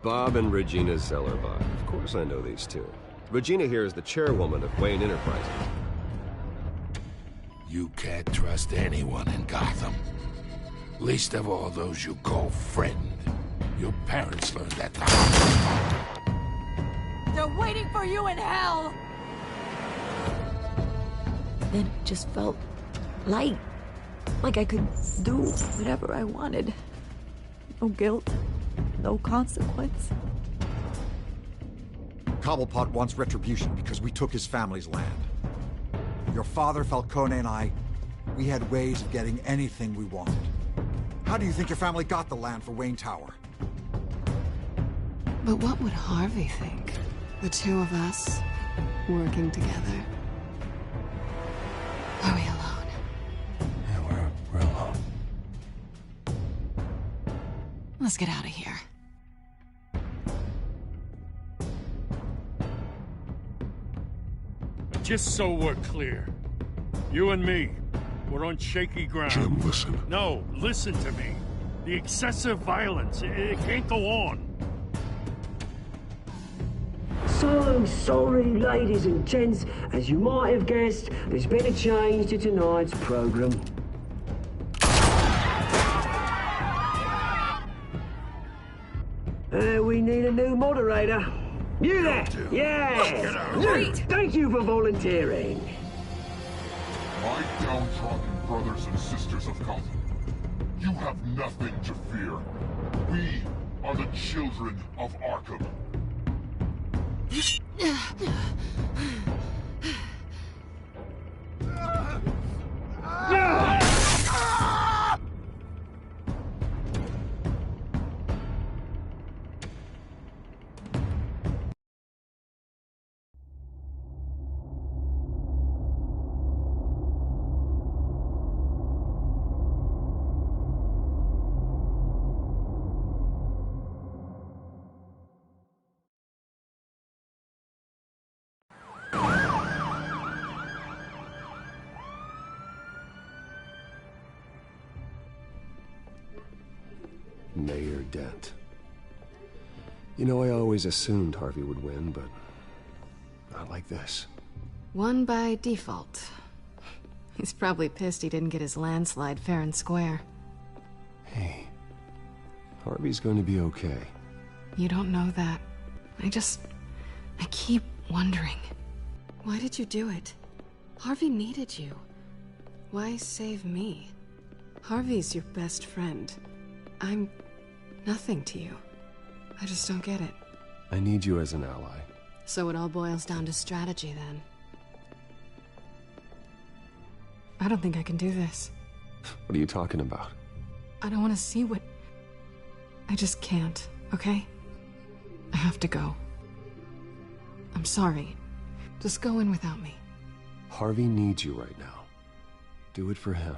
Bob and Regina Zellerbach. Of course I know these two. Regina here is the chairwoman of Wayne Enterprises. You can't trust anyone in Gotham. Least of all those you call friend. Your parents learned that the hard way. They're waiting for you in hell! Then it just felt light. Like I could do whatever I wanted. No guilt, no consequence. Cobblepot wants retribution because we took his family's land. Your father, Falcone, and I, we had ways of getting anything we wanted. How do you think your family got the land for Wayne Tower? But what would Harvey think? The two of us, working together. Are we alone? Yeah, we're alone. Let's get out of here. Just so we're clear, you and me, we're on shaky ground. Jim, listen. No, listen to me. The excessive violence, it can't go on. So sorry, ladies and gents. As you might have guessed, there's been a change to tonight's program. We need a new moderator. You there? Yeah! Great! Thank you for volunteering. My downtrodden brothers and sisters of Gotham, you have nothing to fear. We are the children of Arkham. Mayor Dent. You know, I always assumed Harvey would win, but not like this. Won by default. He's probably pissed he didn't get his landslide fair and square. Hey, Harvey's going to be okay. You don't know that. I keep wondering. Why did you do it? Harvey needed you. Why save me? Harvey's your best friend. I'm nothing to you. I just don't get it. I need you as an ally. So it all boils down to strategy, then. I don't think I can do this. What are you talking about? I don't want to see what... I just can't, okay? I have to go. I'm sorry. Just go in without me. Harvey needs you right now. Do it for him.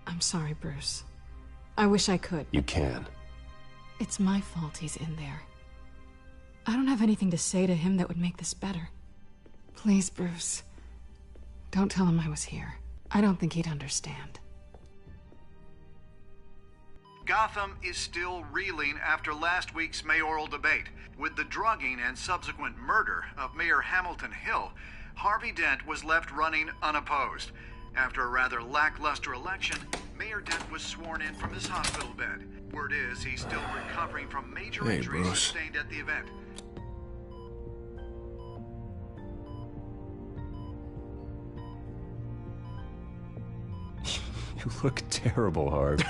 I'm sorry, Bruce. I wish I could. You can. It's my fault he's in there. I don't have anything to say to him that would make this better. Please, Bruce. Don't tell him I was here. I don't think he'd understand. Gotham is still reeling after last week's mayoral debate. With the drugging and subsequent murder of Mayor Hamilton Hill, Harvey Dent was left running unopposed. After a rather lackluster election, Mayor Dent was sworn in from his hospital bed. Word is he's still recovering from major injuries sustained at the event. You look terrible, Harv.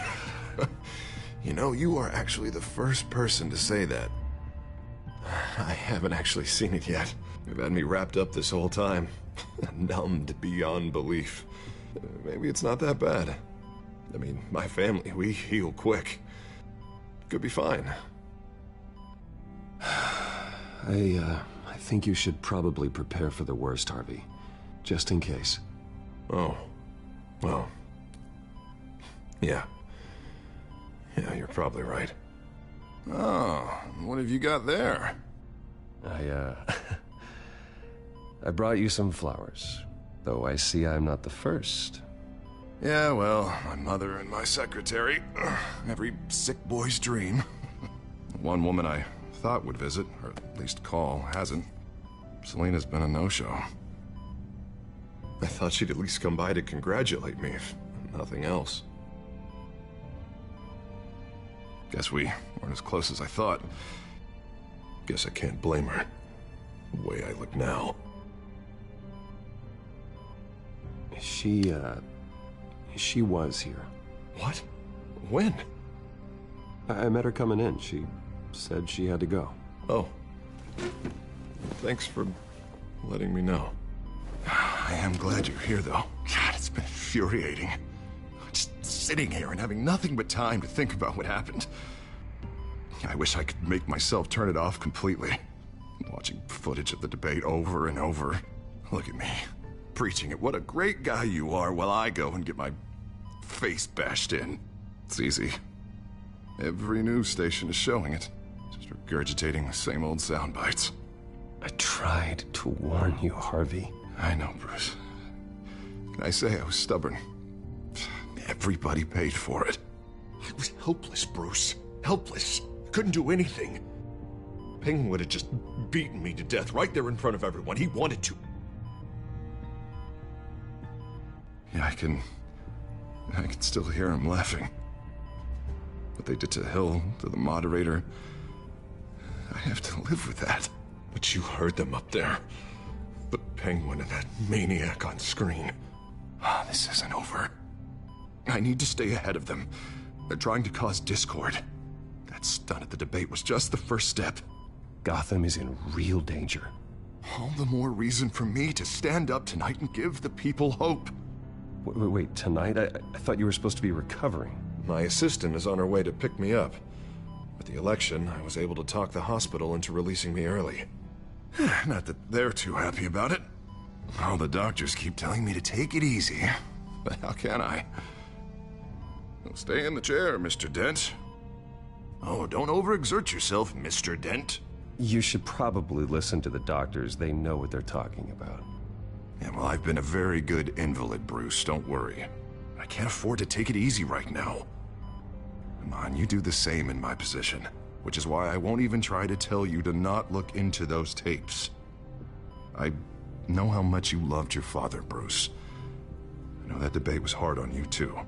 You know, you are actually the first person to say that. I haven't actually seen it yet. You've had me wrapped up this whole time. Numbed beyond belief. Maybe it's not that bad. I mean, my family, we heal quick. Could be fine. I think you should probably prepare for the worst, Harvey. Just in case. Oh. Well. Yeah. Yeah, you're probably right. Oh, what have you got there? I brought you some flowers. Though I see I'm not the first. Yeah, well, my mother and my secretary. Every sick boy's dream. One woman I thought would visit, or at least call, hasn't. Selena's been a no-show. I thought she'd at least come by to congratulate me, if nothing else. Guess we weren't as close as I thought. Guess I can't blame her, the way I look now. She was here. What? When? I met her coming in. She said she had to go. Oh. Thanks for letting me know. I am glad you're here, though. God, it's been infuriating. Just sitting here and having nothing but time to think about what happened. I wish I could make myself turn it off completely. Watching footage of the debate over and over. Look at me, preaching at what a great guy you are while I go and get my face bashed in. It's easy. Every news station is showing it. Just regurgitating the same old sound bites. I tried to warn you, Harvey. I know, Bruce. Can I say I was stubborn? Everybody paid for it. I was helpless, Bruce. Helpless. Couldn't do anything. Ping would have just beaten me to death right there in front of everyone. He wanted to. Yeah, I can still hear him laughing. What they did to Hill, to the moderator, I have to live with that. But you heard them up there. The Penguin and that maniac on screen. This isn't over. I need to stay ahead of them. They're trying to cause discord. That stunt at the debate was just the first step. Gotham is in real danger. All the more reason for me to stand up tonight and give the people hope. Wait, tonight? I thought you were supposed to be recovering. My assistant is on her way to pick me up. With the election, I was able to talk the hospital into releasing me early. Not that they're too happy about it. All the doctors keep telling me to take it easy. But how can I? Well, stay in the chair, Mr. Dent. Oh, don't overexert yourself, Mr. Dent. You should probably listen to the doctors. They know what they're talking about. Yeah, well, I've been a very good invalid, Bruce. Don't worry. I can't afford to take it easy right now. Come on, you do the same in my position. Which is why I won't even try to tell you to not look into those tapes. I know how much you loved your father, Bruce. I know that debate was hard on you, too.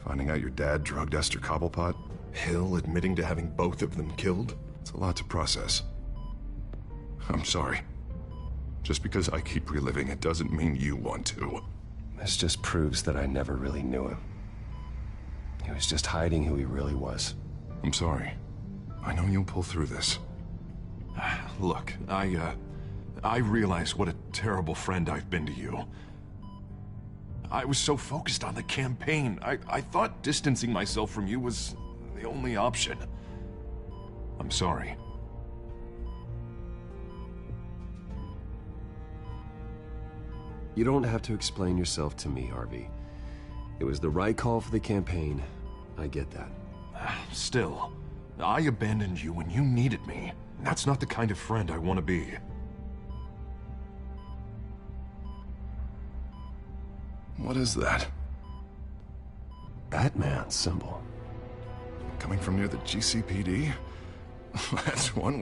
Finding out your dad drugged Esther Cobblepot, Hill admitting to having both of them killed, it's a lot to process. I'm sorry. Just because I keep reliving it doesn't mean you want to. This just proves that I never really knew him. He was just hiding who he really was. I'm sorry. I know you'll pull through this. Look, I realize what a terrible friend I've been to you. I was so focused on the campaign. I thought distancing myself from you was the only option. I'm sorry. You don't have to explain yourself to me, Harvey. It was the right call for the campaign. I get that. Still, I abandoned you when you needed me. That's not the kind of friend I want to be. What is that? Batman symbol. Coming from near the GCPD? That's one.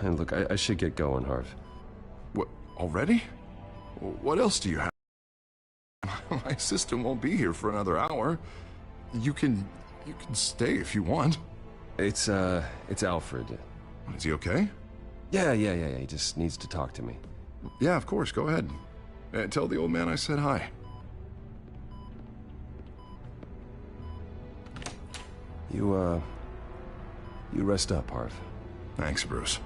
And look, I should get going, Harv. What, already? What else do you have? My assistant won't be here for another hour. You can stay if you want. It's Alfred. Is he okay? Yeah, he just needs to talk to me. Yeah, of course, go ahead. Tell the old man I said hi. You rest up, Harv. Thanks, Bruce.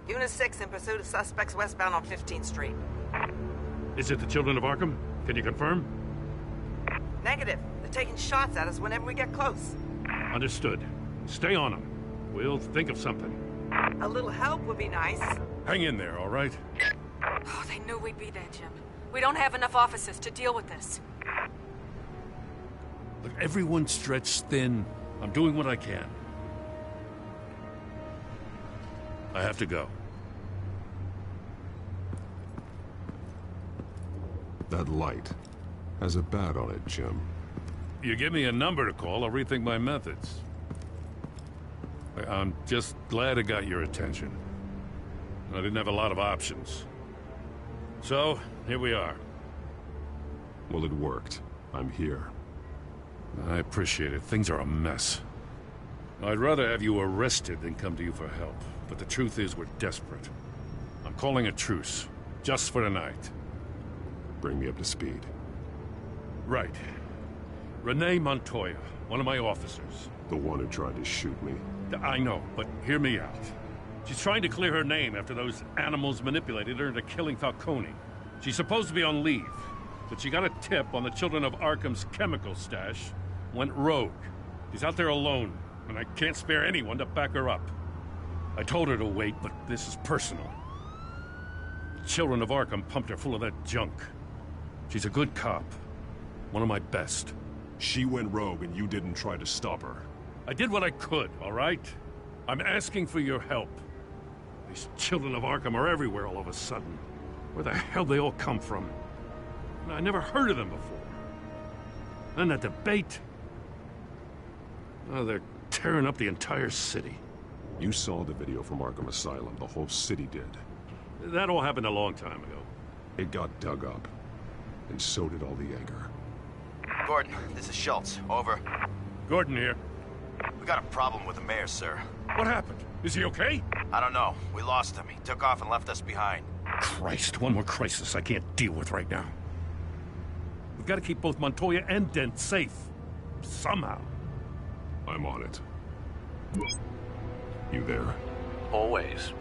Unit 6 in pursuit of suspects westbound on 15th Street. Is it the children of Arkham? Can you confirm? Negative. They're taking shots at us whenever we get close. Understood. Stay on them. We'll think of something. A little help would be nice. Hang in there, all right? Oh, they knew we'd be there, Jim. We don't have enough officers to deal with this. Look, everyone's stretched thin. I'm doing what I can. I have to go. That light has a bat on it, Jim. You give me a number to call, I'll rethink my methods. I'm just glad it got your attention. I didn't have a lot of options. So, here we are. Well, it worked. I'm here. I appreciate it. Things are a mess. I'd rather have you arrested than come to you for help. But the truth is, we're desperate. I'm calling a truce. Just for tonight. Bring me up to speed. Right. Renee Montoya, one of my officers. The one who tried to shoot me. I know, but hear me out. She's trying to clear her name after those animals manipulated her into killing Falcone. She's supposed to be on leave, but she got a tip on the Children of Arkham's chemical stash, went rogue. She's out there alone, and I can't spare anyone to back her up. I told her to wait, but this is personal. Children of Arkham pumped her full of that junk. She's a good cop. One of my best. She went rogue and you didn't try to stop her. I did what I could, all right? I'm asking for your help. These Children of Arkham are everywhere all of a sudden. Where the hell they all come from? I never heard of them before. Then that debate. Oh, they're tearing up the entire city. You saw the video from Arkham Asylum. The whole city did. That all happened a long time ago. It got dug up. And so did all the anger. Gordon, this is Schultz. Over. Gordon here. We got a problem with the mayor, sir. What happened? Is he okay? I don't know. We lost him. He took off and left us behind. Christ, one more crisis I can't deal with right now. We've got to keep both Montoya and Dent safe. Somehow. I'm on it. You there? Always.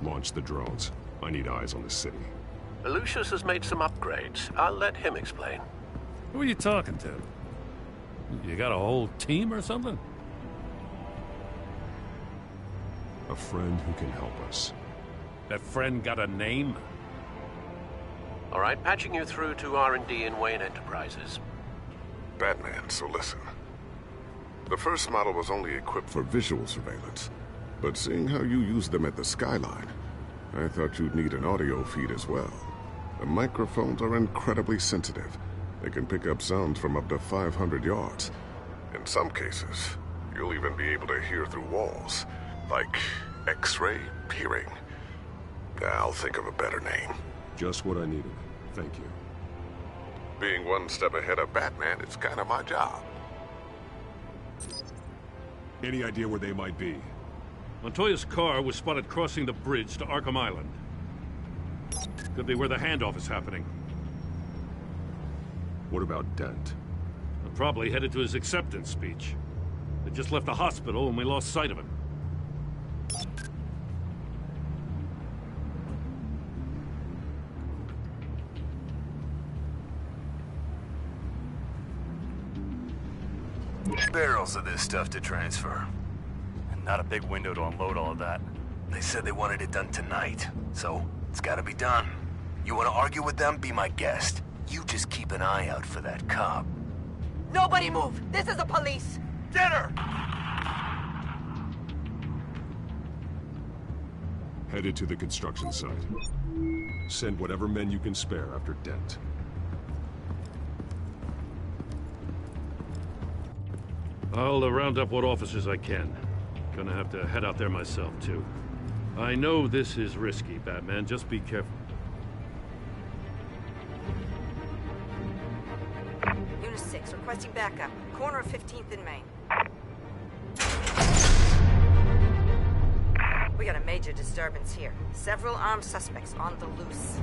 Launch the drones. I need eyes on the city. Lucius has made some upgrades. I'll let him explain. Who are you talking to? You got a whole team or something? A friend who can help us. That friend got a name? All right, patching you through to R&D in Wayne Enterprises. Batman, so listen. The first model was only equipped for visual surveillance, but seeing how you use them at the Skyline, I thought you'd need an audio feed as well. The microphones are incredibly sensitive. They can pick up sounds from up to 500 yards. In some cases, you'll even be able to hear through walls, like X-ray peering. I'll think of a better name. Just what I needed. Thank you. Being one step ahead of Batman is kind of my job. Any idea where they might be? Montoya's car was spotted crossing the bridge to Arkham Island. Could be where the handoff is happening. What about Dent? Probably headed to his acceptance speech. They just left the hospital and we lost sight of him. Barrels of this stuff to transfer. And not a big window to unload all of that. They said they wanted it done tonight, so it's gotta be done. You wanna argue with them? Be my guest. You just keep an eye out for that cop. Nobody move! This is the police! Get her! Headed to the construction site. Send whatever men you can spare after Dent. I'll round up what officers I can. Gonna have to head out there myself, too. I know this is risky, Batman. Just be careful. Unit 6, requesting backup. Corner of 15th and Main. We got a major disturbance here. Several armed suspects on the loose.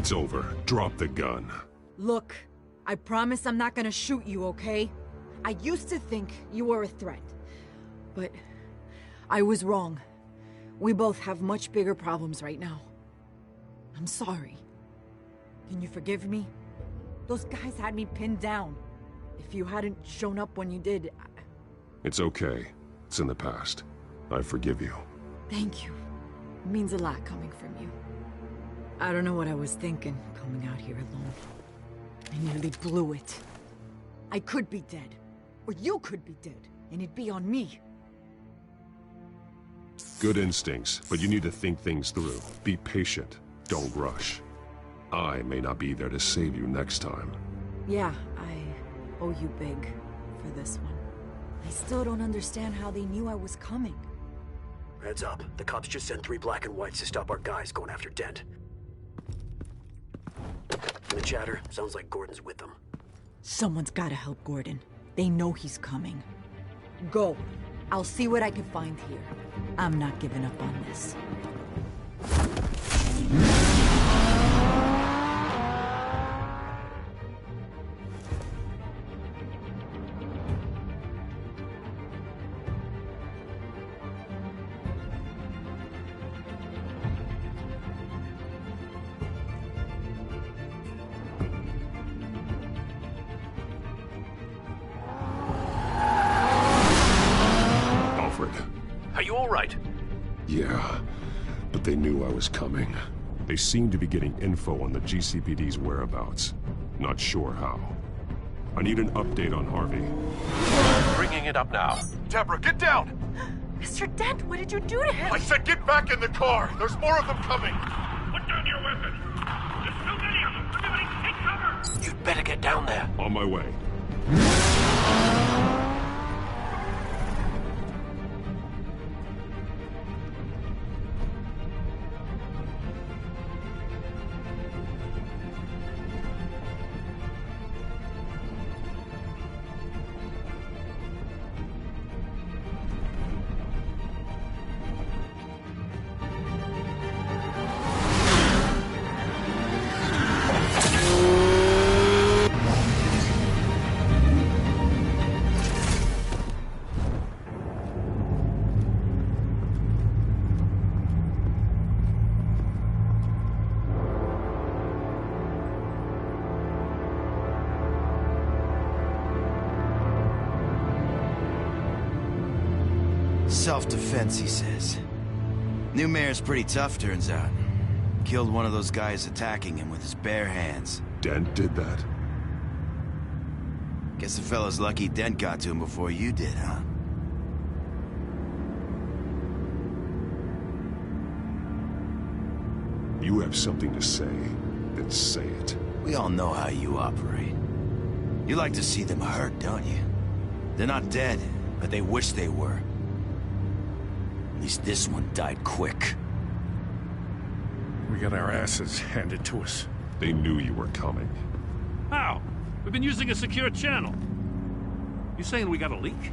It's over. Drop the gun. Look, I promise I'm not gonna shoot you, okay? I used to think you were a threat, but I was wrong. We both have much bigger problems right now. I'm sorry. Can you forgive me? Those guys had me pinned down. If you hadn't shown up when you did, It's okay. It's in the past. I forgive you. Thank you. It means a lot coming from you. I don't know what I was thinking, coming out here alone. I nearly blew it. I could be dead. Or you could be dead, and it'd be on me. Good instincts, but you need to think things through. Be patient. Don't rush. I may not be there to save you next time. Yeah, I owe you big for this one. I still don't understand how they knew I was coming. Heads up. The cops just sent 3 black and whites to stop our guys going after Dent. From the chatter, sounds like Gordon's with them. Someone's gotta help Gordon. They know he's coming. Go. I'll see what I can find here. I'm not giving up on this. Are you all right? Yeah, but they knew I was coming. They seemed to be getting info on the GCPD's whereabouts. Not sure how. I need an update on Harvey. Bringing it up now. Deborah, get down! Mr. Dent, what did you do to him? I said get back in the car! There's more of them coming! Put down your weapon! There's too many of them! Everybody take cover! You'd better get down there. On my way. Self-defense, he says. New mayor's pretty tough, turns out. Killed one of those guys attacking him with his bare hands. Dent did that? Guess the fella's lucky Dent got to him before you did, huh? You have something to say, then say it. We all know how you operate. You like to see them hurt, don't you? They're not dead, but they wish they were. At least this one died quick. We got our asses handed to us. They knew you were coming. How? We've been using a secure channel. You saying we got a leak?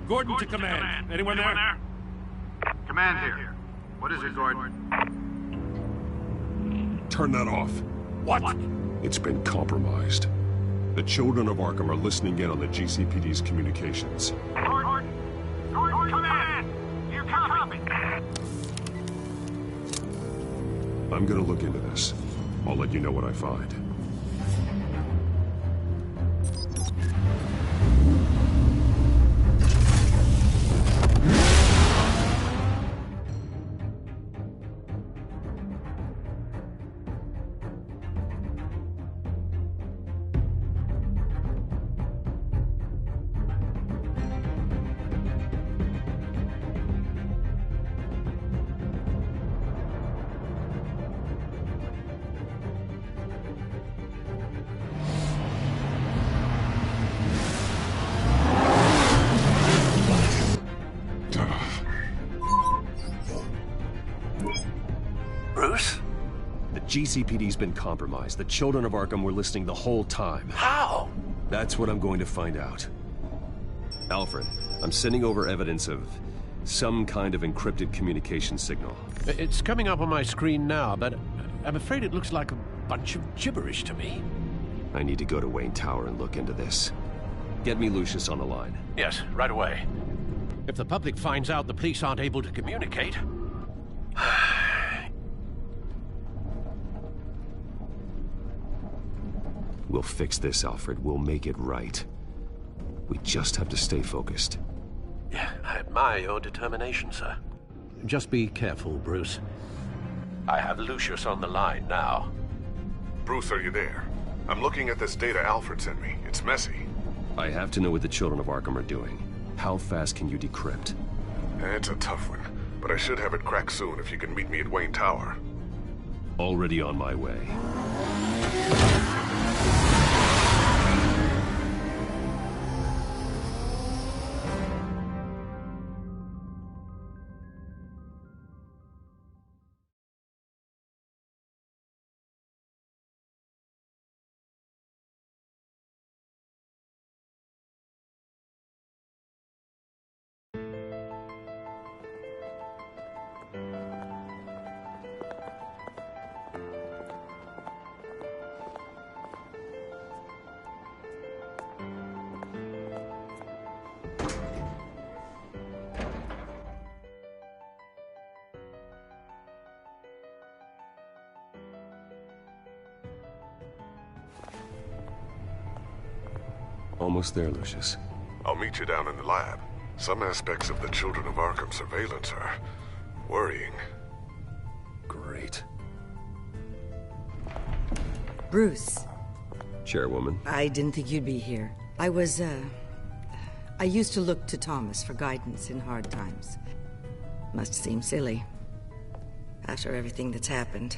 Gordon to command. Anyone there? Command here. What is it, Gordon? Turn that off. What? It's been compromised. The children of Arkham are listening in on the GCPD's communications. Gordon, command! You copy? I'm gonna look into this. I'll let you know what I find. GCPD's been compromised. The children of Arkham were listening the whole time. How? That's what I'm going to find out. Alfred, I'm sending over evidence of some kind of encrypted communication signal. It's coming up on my screen now, but I'm afraid it looks like a bunch of gibberish to me. I need to go to Wayne Tower and look into this. Get me Lucius on the line. Yes, right away. If the public finds out the police aren't able to communicate... We'll fix this, Alfred. We'll make it right. We just have to stay focused. Yeah, I admire your determination, sir. Just be careful, Bruce. I have Lucius on the line now. Bruce, are you there? I'm looking at this data Alfred sent me. It's messy. I have to know what the children of Arkham are doing. How fast can you decrypt? It's a tough one, but I should have it cracked soon if you can meet me at Wayne Tower. Already on my way. Almost there, Lucius. I'll meet you down in the lab. Some aspects of the Children of Arkham surveillance are worrying. Great. Bruce. Chairwoman. I didn't think you'd be here. I used to look to Thomas for guidance in hard times. Must seem silly. After everything that's happened.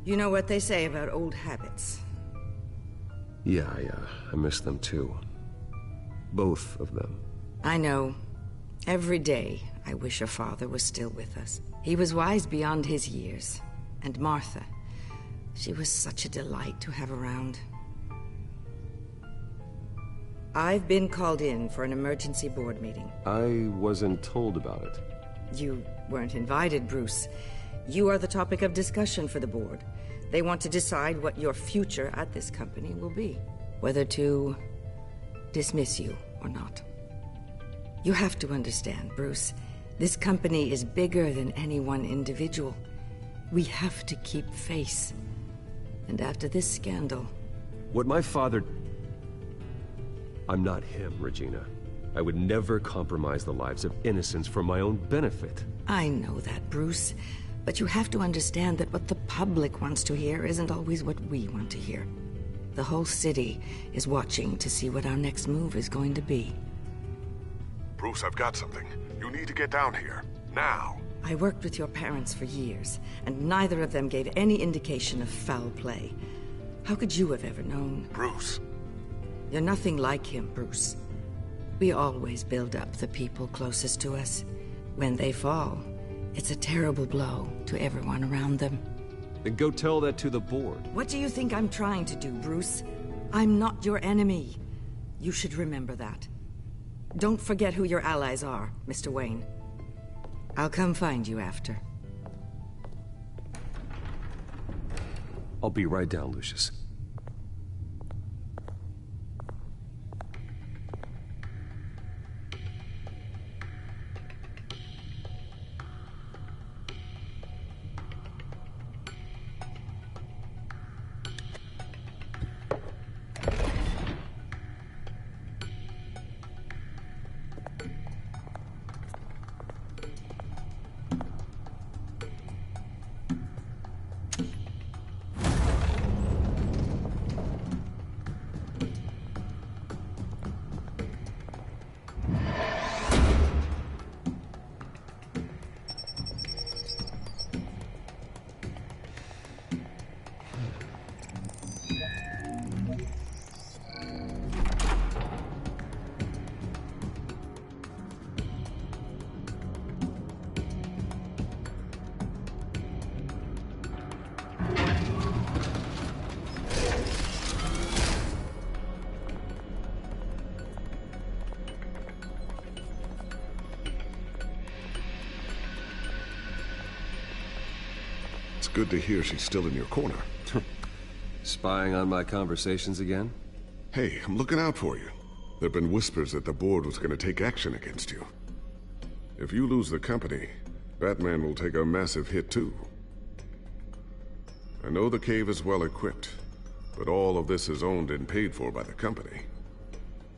You know what they say about old habits. Yeah, I miss them too. Both of them. I know. Every day, I wish your father was still with us. He was wise beyond his years. And Martha, she was such a delight to have around. I've been called in for an emergency board meeting. I wasn't told about it. You weren't invited, Bruce. You are the topic of discussion for the board. They want to decide what your future at this company will be. Whether to dismiss you or not. You have to understand, Bruce. This company is bigger than any one individual. We have to keep face. And after this scandal... What my father... I'm not him, Regina. I would never compromise the lives of innocents for my own benefit. I know that, Bruce. But you have to understand that what the public wants to hear isn't always what we want to hear. The whole city is watching to see what our next move is going to be. Bruce, I've got something. You need to get down here. Now. I worked with your parents for years, and neither of them gave any indication of foul play. How could you have ever known? Bruce. You're nothing like him, Bruce. We always build up the people closest to us. When they fall, it's a terrible blow to everyone around them. Then go tell that to the board. What do you think I'm trying to do, Bruce? I'm not your enemy. You should remember that. Don't forget who your allies are, Mr. Wayne. I'll come find you after. I'll be right down, Lucius. good to hear she's still in your corner. Spying on my conversations again? Hey, I'm looking out for you. There've been whispers that the board was going to take action against you. If you lose the company, Batman will take a massive hit too. I know the cave is well equipped, but all of this is owned and paid for by the company.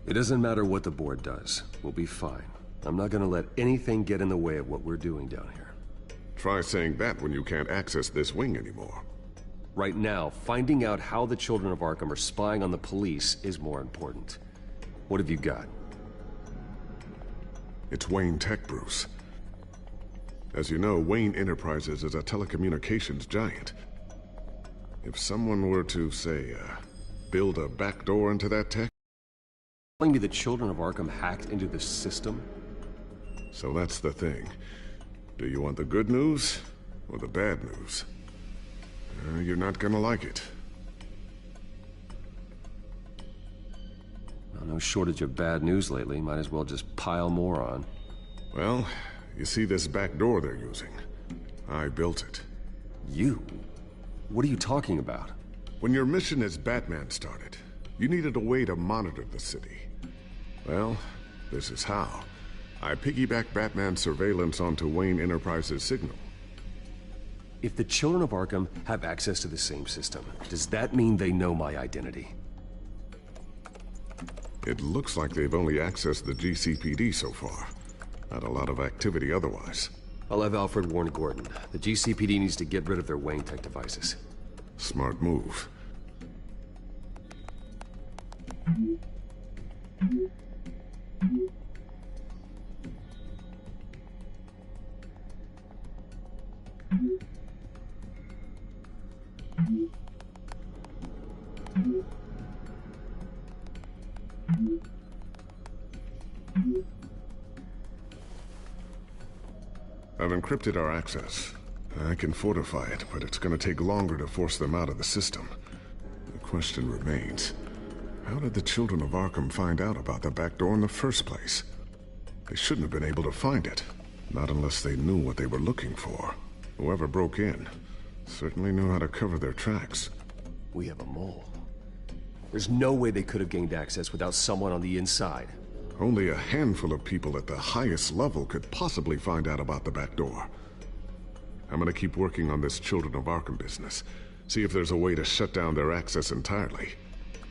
It doesn't matter what the board does. We'll be fine. I'm not gonna let anything get in the way of what we're doing down here. Try saying that when you can't access this wing anymore. Right now, finding out how the Children of Arkham are spying on the police is more important. What have you got? It's Wayne Tech, Bruce. As you know, Wayne Enterprises is a telecommunications giant. If someone were to, say, build a backdoor into that tech... Telling me the Children of Arkham hacked into the system? So that's the thing. Do you want the good news or the bad news? You're not gonna like it. Well, no shortage of bad news lately. Might as well just pile more on. Well, you see this back door they're using? I built it. You? What are you talking about? When your mission as Batman started, you needed a way to monitor the city. Well, this is how. I piggybacked Batman's surveillance onto Wayne Enterprises' signal. If the Children of Arkham have access to the same system, does that mean they know my identity? It looks like they've only accessed the GCPD so far. Not a lot of activity otherwise. I'll have Alfred warn Gordon. The GCPD needs to get rid of their Wayne Tech devices. Smart move. I've encrypted our access. I can fortify it, but it's gonna take longer to force them out of the system. The question remains, how did the Children of Arkham find out about the back door in the first place? They shouldn't have been able to find it. Not unless they knew what they were looking for. Whoever broke in certainly knew how to cover their tracks. We have a mole. There's no way they could have gained access without someone on the inside. Only a handful of people at the highest level could possibly find out about the back door. I'm gonna keep working on this Children of Arkham business. See if there's a way to shut down their access entirely.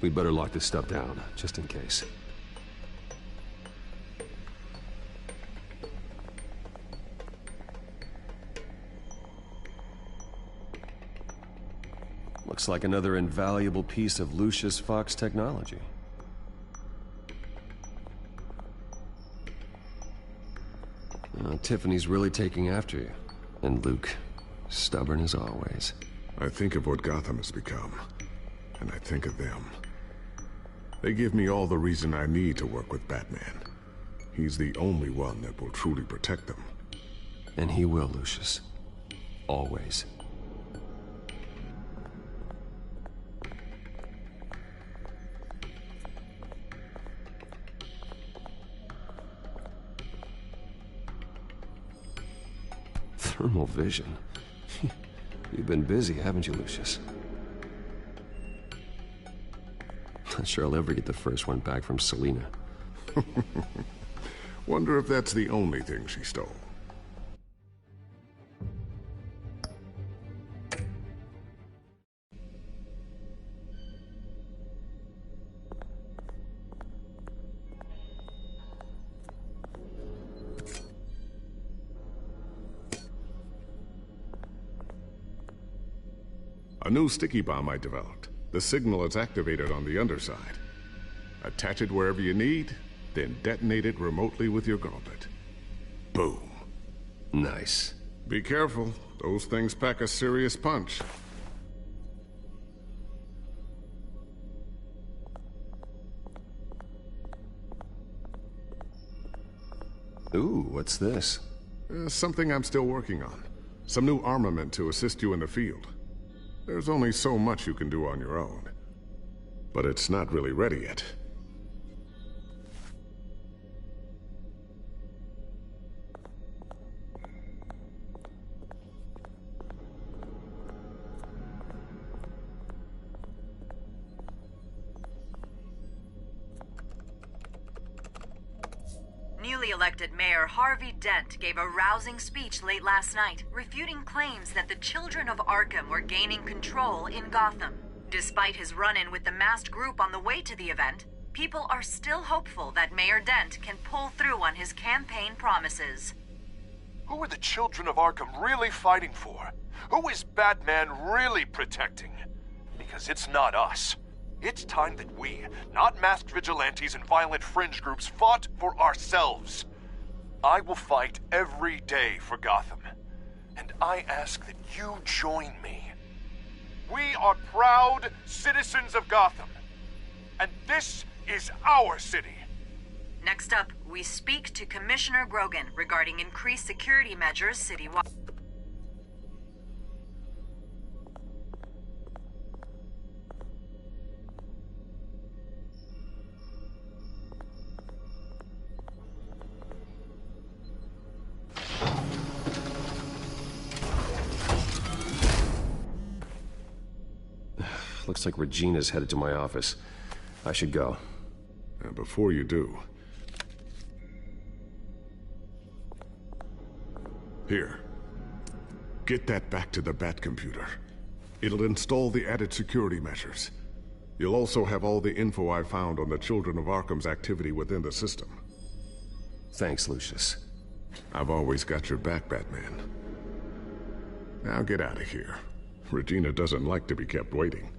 We better lock this stuff down, just in case. Looks like another invaluable piece of Lucius Fox technology. Tiffany's really taking after you. And Luke, stubborn as always. I think of what Gotham has become, and I think of them. They give me all the reason I need to work with Batman. He's the only one that will truly protect them. And he will, Lucius. Always. Thermal vision. You've been busy, haven't you, Lucius? Not sure I'll ever get the first one back from Selina. Wonder if that's the only thing she stole. A new sticky bomb I developed. The signal is activated on the underside. Attach it wherever you need, then detonate it remotely with your gauntlet. Boom. Nice. Be careful. Those things pack a serious punch. Ooh, what's this? Something I'm still working on. Some new armament to assist you in the field. There's only so much you can do on your own. But it's not really ready yet. elected Mayor Harvey Dent gave a rousing speech late last night, refuting claims that the children of Arkham were gaining control in Gotham. Despite his run-in with the masked group on the way to the event, people are still hopeful that Mayor Dent can pull through on his campaign promises. Who are the children of Arkham really fighting for? Who is Batman really protecting? Because it's not us. It's time that we, not masked vigilantes and violent fringe groups, fought for ourselves. I will fight every day for Gotham. And I ask that you join me. We are proud citizens of Gotham. And this is our city. Next up, we speak to Commissioner Grogan regarding increased security measures citywide. Looks like Regina's headed to my office. I should go. And before you do... Here. Get that back to the Batcomputer. It'll install the added security measures. You'll also have all the info I found on the Children of Arkham's activity within the system. Thanks, Lucius. I've always got your back, Batman. Now get out of here. Regina doesn't like to be kept waiting.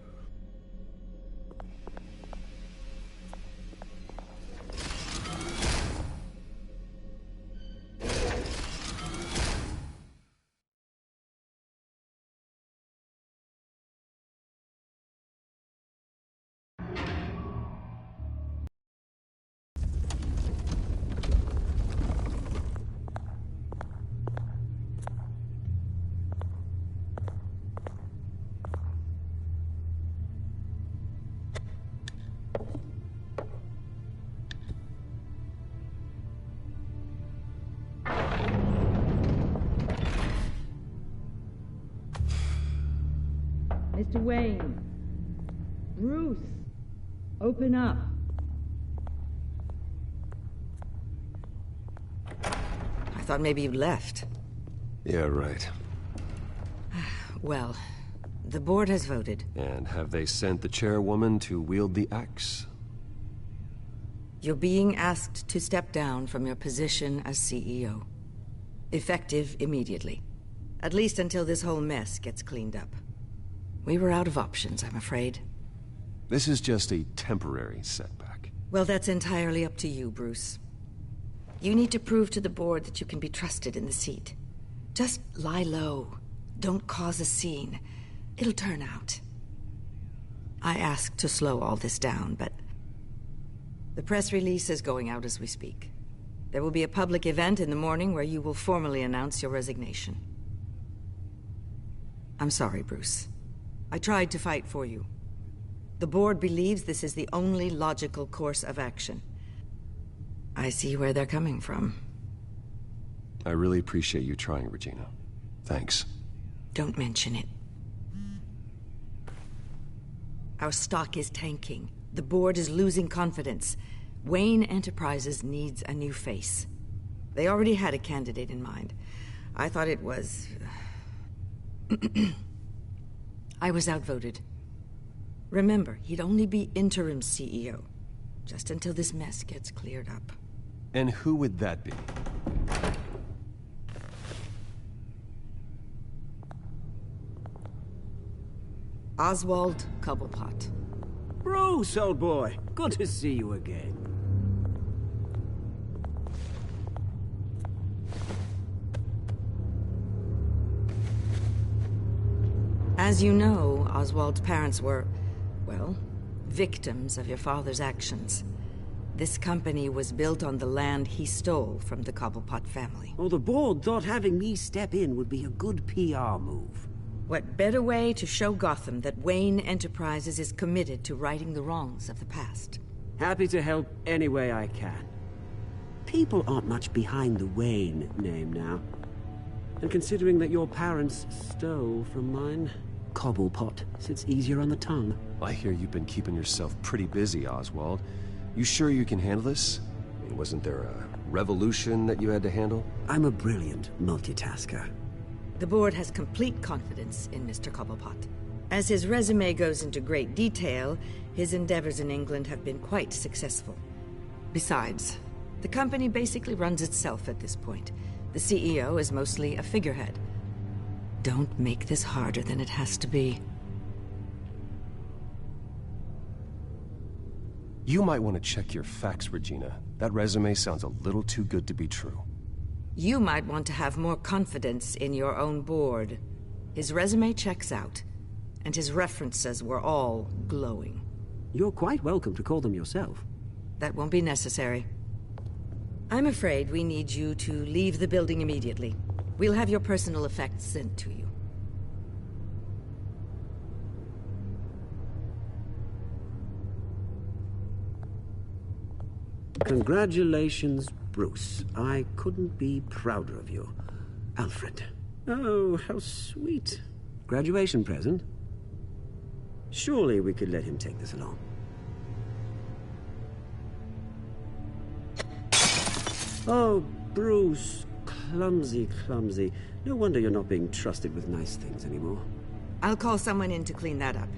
Mr. Wayne. Bruce. Open up. I thought maybe you'd left. Yeah, right. Well, the board has voted. And have they sent the chairwoman to wield the axe? You're being asked to step down from your position as CEO. Effective immediately. At least until this whole mess gets cleaned up. We were out of options, I'm afraid. This is just a temporary setback. Well, that's entirely up to you, Bruce. You need to prove to the board that you can be trusted in the seat. Just lie low. Don't cause a scene. It'll turn out. I asked to slow all this down, but... the press release is going out as we speak. There will be a public event in the morning where you will formally announce your resignation. I'm sorry, Bruce. I tried to fight for you. The board believes this is the only logical course of action. I see where they're coming from. I really appreciate you trying, Regina. Thanks. Don't mention it. Our stock is tanking. The board is losing confidence. Wayne Enterprises needs a new face. They already had a candidate in mind. I thought it was... I was outvoted. Remember, he'd only be interim CEO, just until this mess gets cleared up. And who would that be? Oswald Cobblepot. Bruce, old boy. Good to see you again. As you know, Oswald's parents were, well, victims of your father's actions. This company was built on the land he stole from the Cobblepot family. Oh, the board thought having me step in would be a good PR move. What better way to show Gotham that Wayne Enterprises is committed to righting the wrongs of the past? Happy to help any way I can. People aren't much behind the Wayne name now. And considering that your parents stole from mine, Cobblepot sits easier on the tongue. I hear you've been keeping yourself pretty busy, Oswald. You sure you can handle this? I mean, wasn't there a revolution that you had to handle? I'm a brilliant multitasker. The board has complete confidence in Mr. Cobblepot. As his resume goes into great detail, his endeavors in England have been quite successful. Besides, the company basically runs itself at this point. The CEO is mostly a figurehead. Don't make this harder than it has to be. You might want to check your facts, Regina. That resume sounds a little too good to be true. You might want to have more confidence in your own board. His resume checks out, and his references were all glowing. You're quite welcome to call them yourself. That won't be necessary. I'm afraid we need you to leave the building immediately. We'll have your personal effects sent to you. Congratulations, Bruce. I couldn't be prouder of you. Alfred. Oh, how sweet. Graduation present? Surely we could let him take this along. Oh, Bruce. Clumsy, clumsy. No wonder you're not being trusted with nice things anymore. I'll call someone in to clean that up.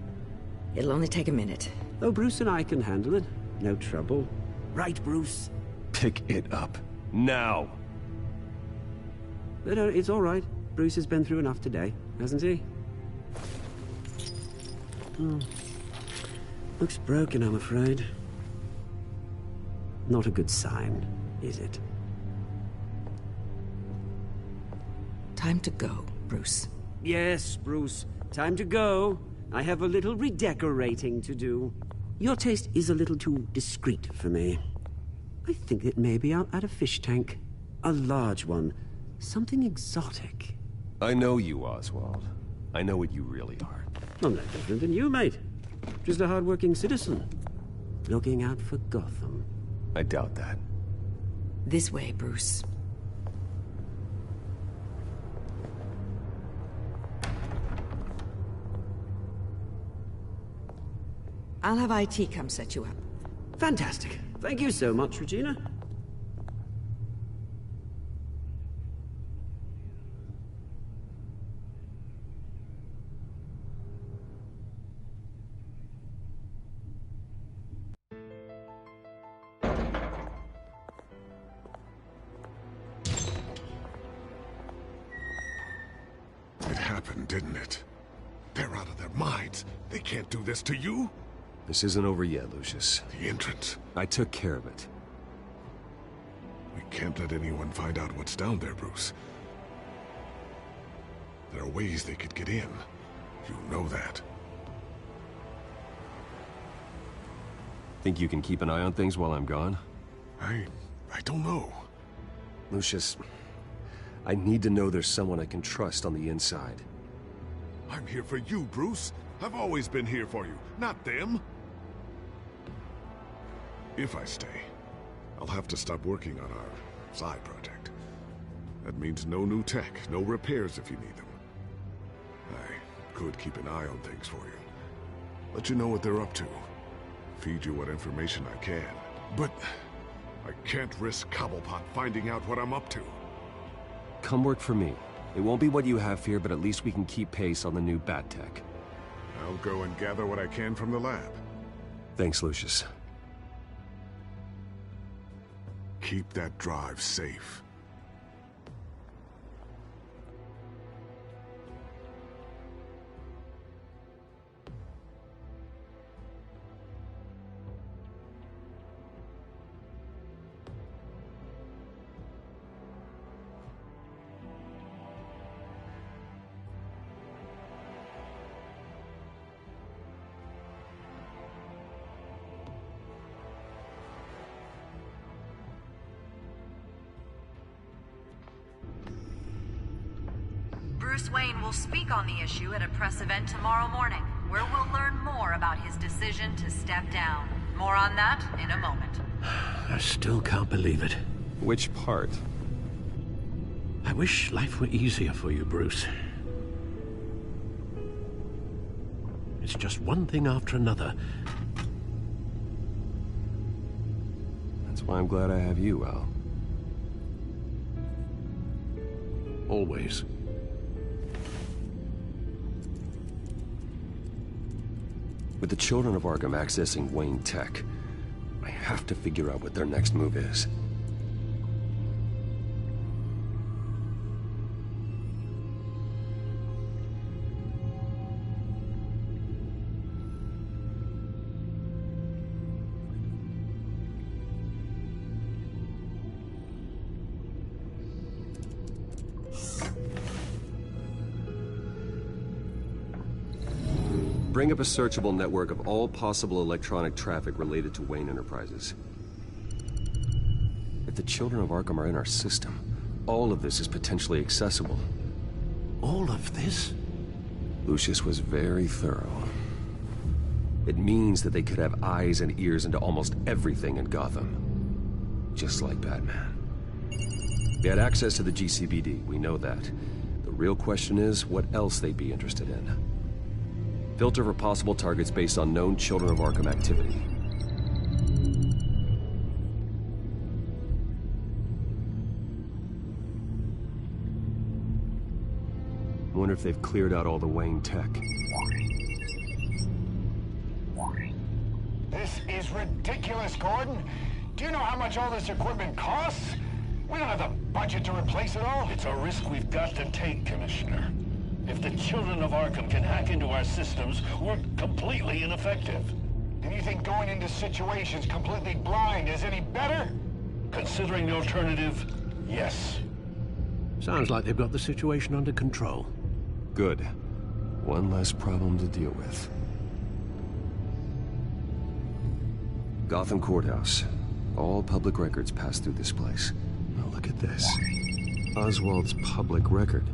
It'll only take a minute. Oh, Bruce and I can handle it. No trouble. Right, Bruce? Pick it up. Now! But it's all right. Bruce has been through enough today, hasn't he? Oh. Looks broken, I'm afraid. Not a good sign, is it? Time to go, Bruce. Yes, Bruce. Time to go. I have a little redecorating to do. Your taste is a little too discreet for me. I think that maybe I'll add a fish tank. A large one. Something exotic. I know you, Oswald. I know what you really are. I'm no different than you, mate. Just a hard-working citizen. Looking out for Gotham. I doubt that. This way, Bruce. I'll have IT come set you up. Fantastic. Thank you so much, Regina. It happened, didn't it? They're out of their minds. They can't do this to you. This isn't over yet, Lucius. The entrance. I took care of it. We can't let anyone find out what's down there, Bruce. There are ways they could get in. You know that. Think you can keep an eye on things while I'm gone? I don't know. Lucius, I need to know there's someone I can trust on the inside. I'm here for you, Bruce. I've always been here for you, not them. If I stay, I'll have to stop working on our side project. That means no new tech, no repairs if you need them. I could keep an eye on things for you. Let you know what they're up to. Feed you what information I can. But I can't risk Cobblepot finding out what I'm up to. Come work for me. It won't be what you have here, but at least we can keep pace on the new bat tech. I'll go and gather what I can from the lab. Thanks, Lucius. Keep that drive safe. Bruce Wayne will speak on the issue at a press event tomorrow morning, where we'll learn more about his decision to step down. More on that in a moment. I still can't believe it. Which part? I wish life were easier for you, Bruce. It's just one thing after another. That's why I'm glad I have you, Al. always. With the children of Arkham accessing Wayne Tech, I have to figure out what their next move is. Bring up a searchable network of all possible electronic traffic related to Wayne Enterprises. If the children of Arkham are in our system, all of this is potentially accessible. All of this? Lucius was very thorough. It means that they could have eyes and ears into almost everything in Gotham. Just like Batman. They had access to the GCPD, we know that. The real question is, what else they'd be interested in. Filter for possible targets based on known Children of Arkham activity. I wonder if they've cleared out all the Wayne tech. This is ridiculous, Gordon. Do you know how much all this equipment costs? We don't have the budget to replace it all. It's a risk we've got to take, Commissioner. If the Children of Arkham can hack into our systems, we're completely ineffective. And you think going into situations completely blind is any better? Considering the alternative, yes. Sounds like they've got the situation under control. Good. One less problem to deal with. Gotham Courthouse. All public records pass through this place. Now look at this. Oswald's public record.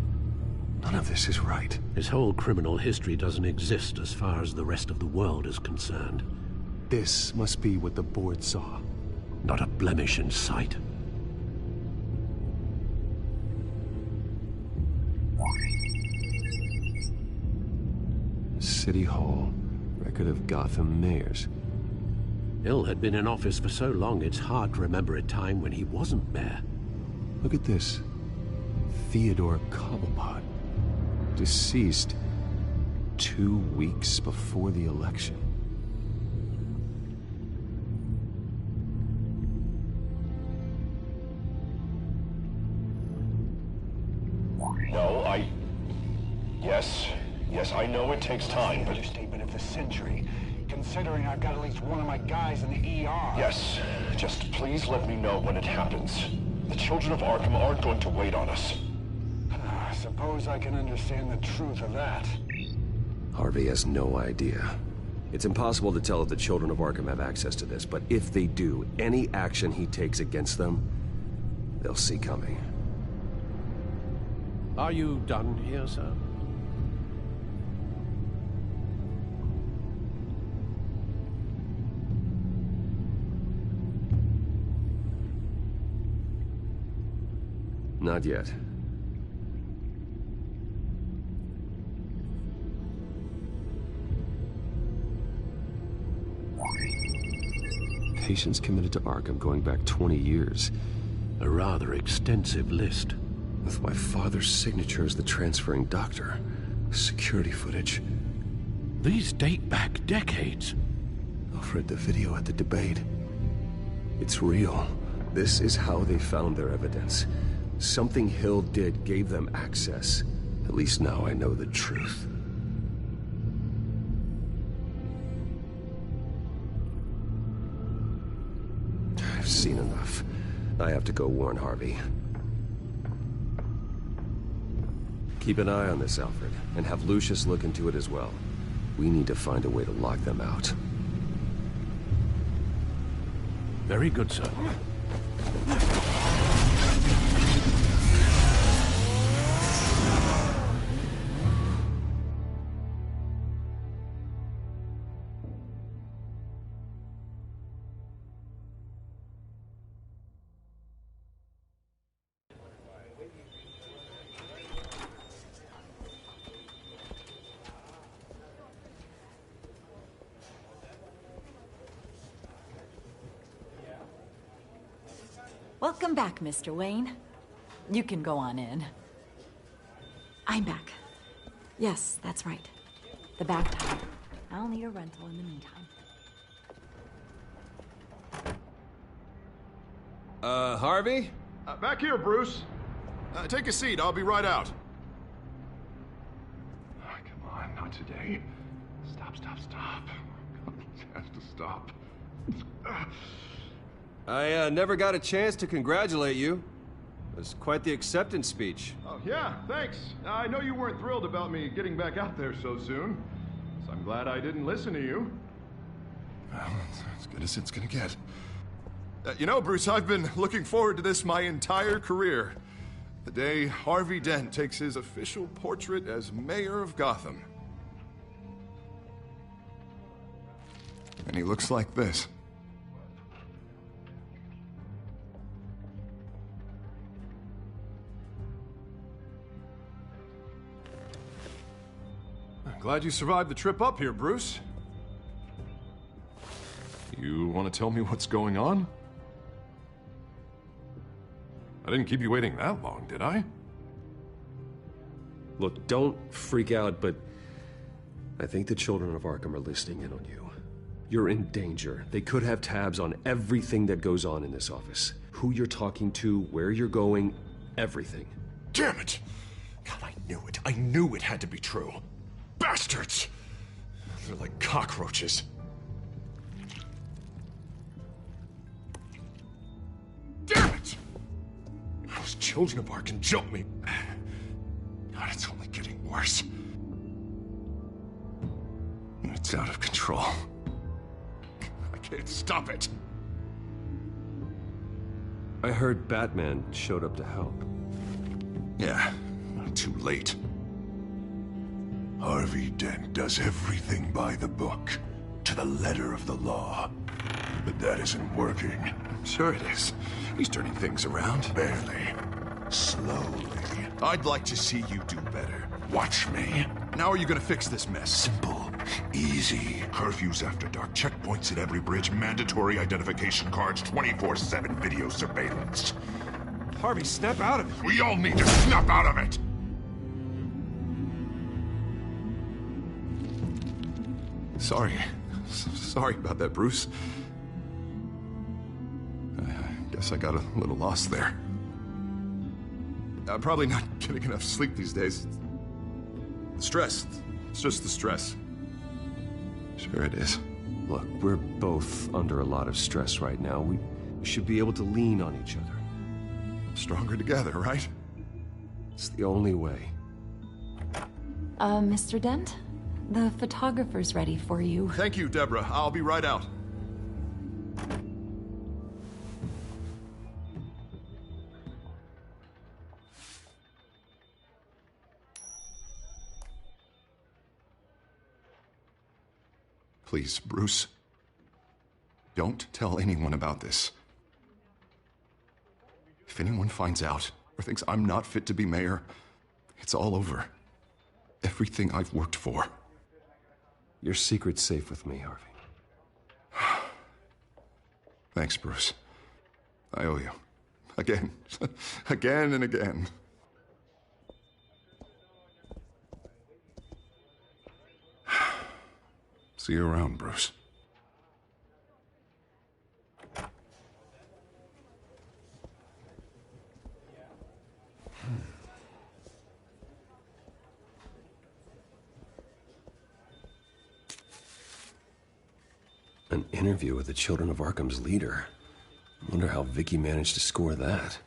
None of this is right. His whole criminal history doesn't exist as far as the rest of the world is concerned. This must be what the board saw. Not a blemish in sight. City Hall. Record of Gotham mayors. Hill had been in office for so long it's hard to remember a time when he wasn't mayor. Look at this. Theodore Cobblepot. Deceased 2 weeks before the election. No, Yes, I know it takes time, but... Understatement of the century, considering I've got at least one of my guys in the ER. Yes, just please let me know when it happens. The Children of Arkham aren't going to wait on us. I suppose I can understand the truth of that. Harvey has no idea. It's impossible to tell if the Children of Arkham have access to this, but if they do, any action he takes against them, they'll see coming. Are you done here, sir? Not yet. Patients committed to Arkham going back 20 years. A rather extensive list. With my father's signature as the transferring doctor. Security footage. These date back decades. I've read the video at the debate. It's real. This is how they found their evidence. Something Hill did gave them access. At least now I know the truth. I've seen enough. I have to go warn Harvey. Keep an eye on this, Alfred, and have Lucius look into it as well. We need to find a way to lock them out. Very good, sir. Welcome back, Mr. Wayne. You can go on in. I'm back. Yes, that's right. The back tire. I'll need a rental in the meantime. Harvey? Back here, Bruce. Take a seat. I'll be right out. Oh, come on, not today. Stop. It has to stop. I never got a chance to congratulate you. It was quite the acceptance speech. Oh, yeah, thanks. I know you weren't thrilled about me getting back out there so soon, so I'm glad I didn't listen to you. Well, it's as good as it's gonna get. You know, Bruce, I've been looking forward to this my entire career. The day Harvey Dent takes his official portrait as mayor of Gotham. And he looks like this. I'm glad you survived the trip up here, Bruce. You want to tell me what's going on? I didn't keep you waiting that long, did I? Look, don't freak out, but I think the children of Arkham are listening in on you. You're in danger. They could have tabs on everything that goes on in this office. Who you're talking to, where you're going, everything. Damn it! God, I knew it. I knew it had to be true. Bastards! They're like cockroaches. Damn it! Those children of Arkham jumped me. God, it's only getting worse. It's out of control. I can't stop it. I heard Batman showed up to help. Yeah, too late. Harvey Dent does everything by the book, to the letter of the law. But that isn't working. Sure it is. He's turning things around. Barely. Slowly. I'd like to see you do better. Watch me. Now are you gonna fix this mess? Simple. Easy. Curfews after dark, checkpoints at every bridge, mandatory identification cards, 24/7 video surveillance. Harvey, snap out of it. We all need to snap out of it! Sorry about that, Bruce. I guess I got a little lost there. I'm probably not getting enough sleep these days. Stress. It's just the stress. Sure it is. Look, we're both under a lot of stress right now. We should be able to lean on each other. Stronger together, right? It's the only way. Mr. Dent? The photographer's ready for you. Thank you, Deborah. I'll be right out. Please, Bruce. Don't tell anyone about this. If anyone finds out or thinks I'm not fit to be mayor, it's all over. Everything I've worked for. Your secret's safe with me, Harvey. Thanks, Bruce. I owe you. Again. Again and again. See you around, Bruce. An interview with the Children of Arkham's leader. I wonder how Vicky managed to score that.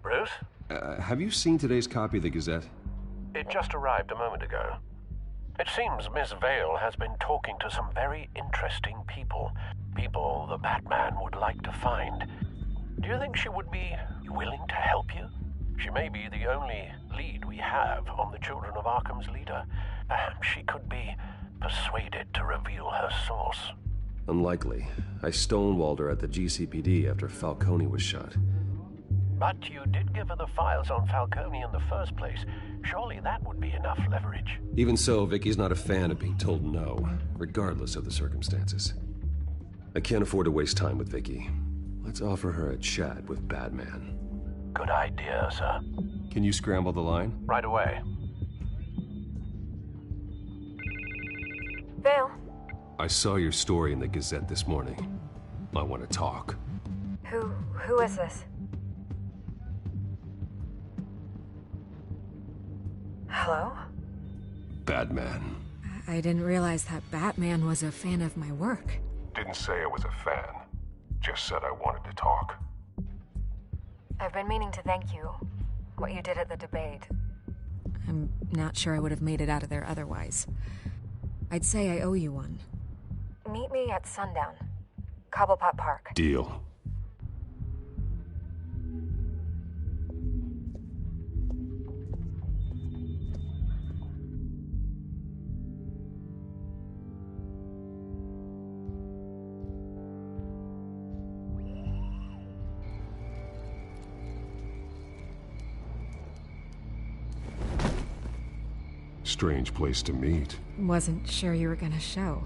Bruce? Have you seen today's copy of the Gazette? It just arrived a moment ago. It seems Miss Vale has been talking to some very interesting people. People the Batman would like to find. Do you think she would be willing to help you? She may be the only lead we have on the Children of Arkham's leader. Perhaps she could be persuaded to reveal her source. Unlikely. I stonewalled her at the GCPD after Falcone was shot. But you did give her the files on Falcone in the first place. Surely that would be enough leverage. Even so, Vicky's not a fan of being told no, regardless of the circumstances. I can't afford to waste time with Vicky. Let's offer her a chat with Batman. Good idea, sir. Can you scramble the line? Right away. Vale. I saw your story in the Gazette this morning. I want to talk. Who is this? Hello? Batman. I didn't realize that Batman was a fan of my work. Didn't say I was a fan. Just said I wanted to talk. I've been meaning to thank you. What you did at the debate. I'm not sure I would have made it out of there otherwise. I'd say I owe you one. Meet me at sundown. Cobblepot Park. Deal. Strange place to meet. Wasn't sure you were gonna show.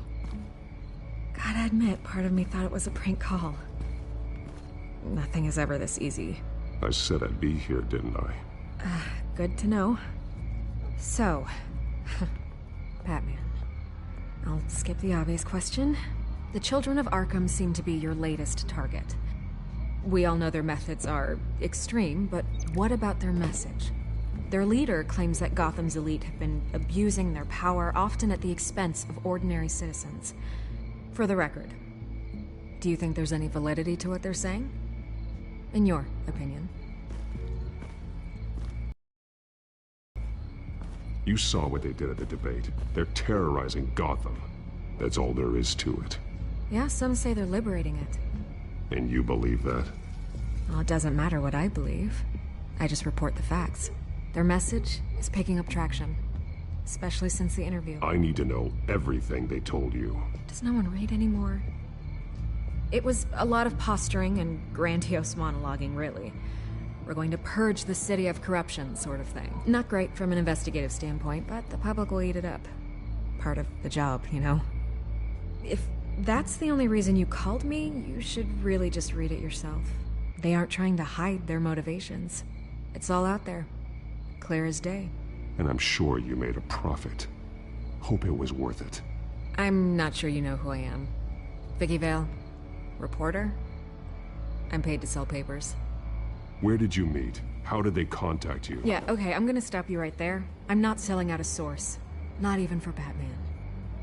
Gotta admit, part of me thought it was a prank call. Nothing is ever this easy. I said I'd be here, didn't I? Good to know. So, Batman. I'll skip the obvious question. The Children of Arkham seem to be your latest target. We all know their methods are extreme, but what about their message? Their leader claims that Gotham's elite have been abusing their power, often at the expense of ordinary citizens. For the record, do you think there's any validity to what they're saying? In your opinion? You saw what they did at the debate. They're terrorizing Gotham. That's all there is to it. Yeah, some say they're liberating it. And you believe that? Well, it doesn't matter what I believe. I just report the facts. Their message is picking up traction, especially since the interview. I need to know everything they told you. Does no one read anymore? It was a lot of posturing and grandiose monologuing, really. We're going to purge the city of corruption, sort of thing. Not great from an investigative standpoint, but the public will eat it up. Part of the job, you know? If that's the only reason you called me, you should really just read it yourself. They aren't trying to hide their motivations. It's all out there. Clear as day. And I'm sure you made a profit. Hope it was worth it. I'm not sure you know who I am. Vicky Vale. Reporter. I'm paid to sell papers. Where did you meet? How did they contact you? Yeah, okay, I'm gonna stop you right there. I'm not selling out a source. Not even for Batman.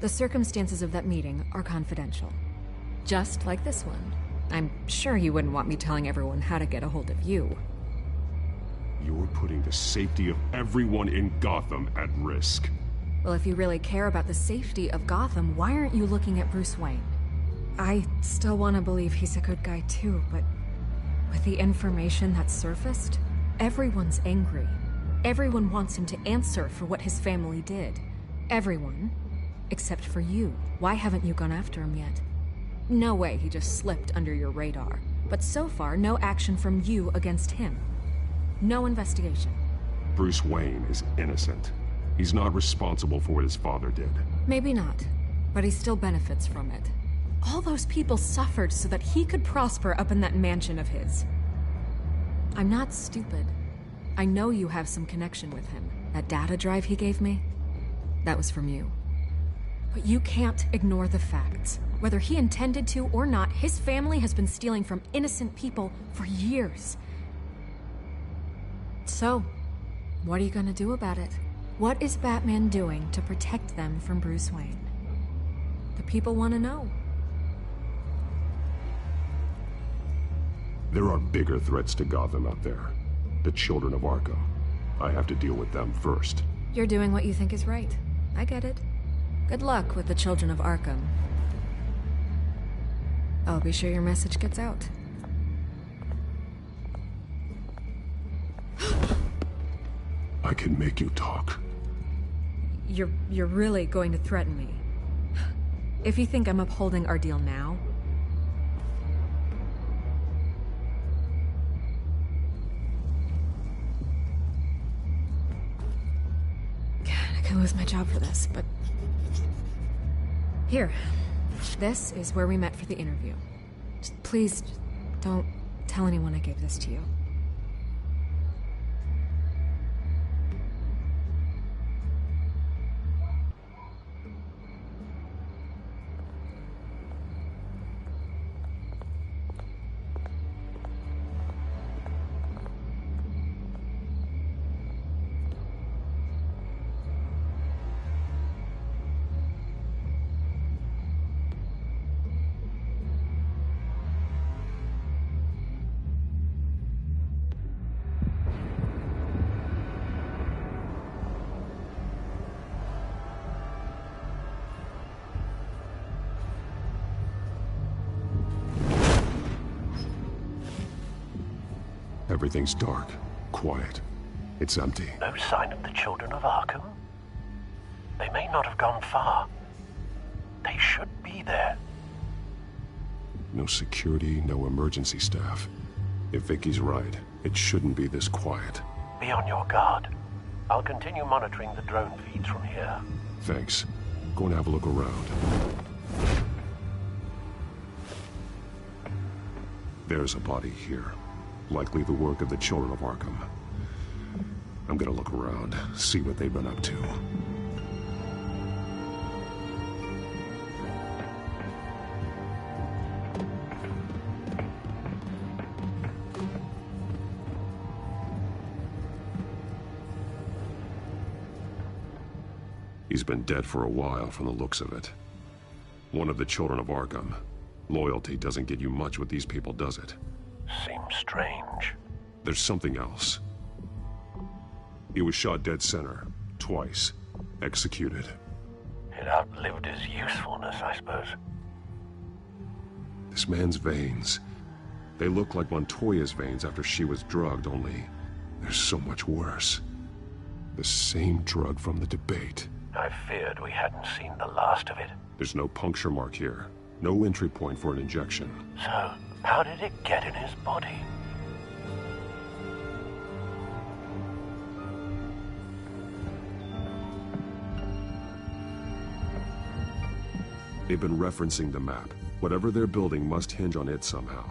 The circumstances of that meeting are confidential. Just like this one. I'm sure you wouldn't want me telling everyone how to get a hold of you. You're putting the safety of everyone in Gotham at risk. Well, if you really care about the safety of Gotham, why aren't you looking at Bruce Wayne? I still want to believe he's a good guy too, but with the information that's surfaced, everyone's angry. Everyone wants him to answer for what his family did. Everyone. Except for you. Why haven't you gone after him yet? No way he just slipped under your radar. But so far, no action from you against him. No investigation. Bruce Wayne is innocent. He's not responsible for what his father did. Maybe not, but he still benefits from it. All those people suffered so that he could prosper up in that mansion of his. I'm not stupid. I know you have some connection with him. That data drive he gave me, that was from you. But you can't ignore the facts. Whether he intended to or not, his family has been stealing from innocent people for years. So, what are you gonna do about it? What is Batman doing to protect them from Bruce Wayne? The people want to know. There are bigger threats to Gotham out there. The Children of Arkham. I have to deal with them first. You're doing what you think is right. I get it. Good luck with the Children of Arkham. I'll be sure your message gets out. I can make you talk. You're really going to threaten me? If you think I'm upholding our deal now... God, I could lose my job for this, but... Here, This is where we met for the interview. Please, don't tell anyone I gave this to you. Everything's dark, quiet. It's empty. No sign of the children of Arkham? They may not have gone far. They should be there. No security, no emergency staff. If Vicky's right, it shouldn't be this quiet. Be on your guard. I'll continue monitoring the drone feeds from here. Thanks. Go and have a look around. There's a body here. Likely the work of the children of Arkham. I'm gonna look around, see what they've been up to. He's been dead for a while from the looks of it. One of the children of Arkham. Loyalty doesn't get you much with these people, does it? Seems strange. There's something else. He was shot dead center, twice, executed. It outlived his usefulness, I suppose. This man's veins, they look like Montoya's veins after she was drugged, only they're so much worse. The same drug from the debate. I feared we hadn't seen the last of it. There's no puncture mark here, no entry point for an injection. So, how did it get in his body? They've been referencing the map. Whatever they're building must hinge on it somehow.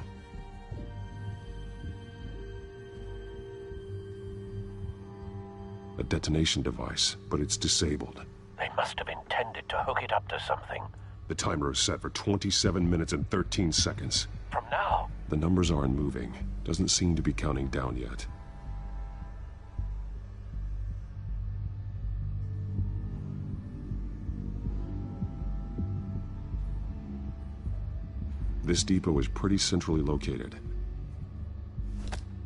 A detonation device, but it's disabled. They must have intended to hook it up to something. The timer is set for 27 minutes and 13 seconds. From now? The numbers aren't moving. Doesn't seem to be counting down yet. This depot is pretty centrally located.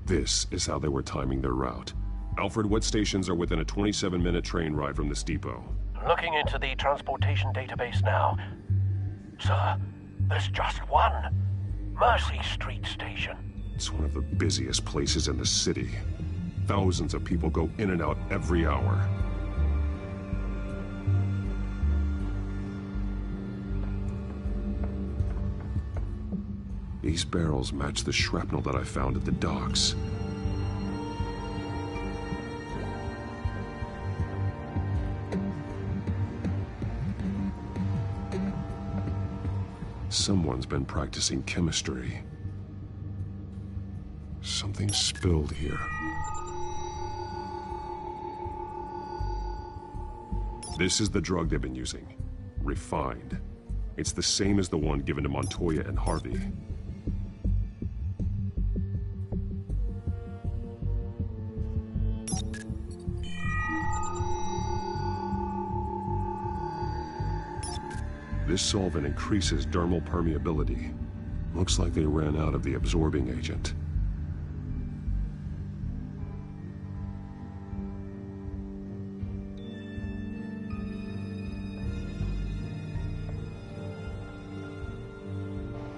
This is how they were timing their route. Alfred, what stations are within a 27-minute train ride from this depot? Looking into the transportation database now. Sir, there's just one. Mercy Street Station. It's one of the busiest places in the city. Thousands of people go in and out every hour. These barrels match the shrapnel that I found at the docks. Someone's been practicing chemistry. Something spilled here. This is the drug they've been using. Refined. It's the same as the one given to Montoya and Harvey. This solvent increases dermal permeability. Looks like they ran out of the absorbing agent.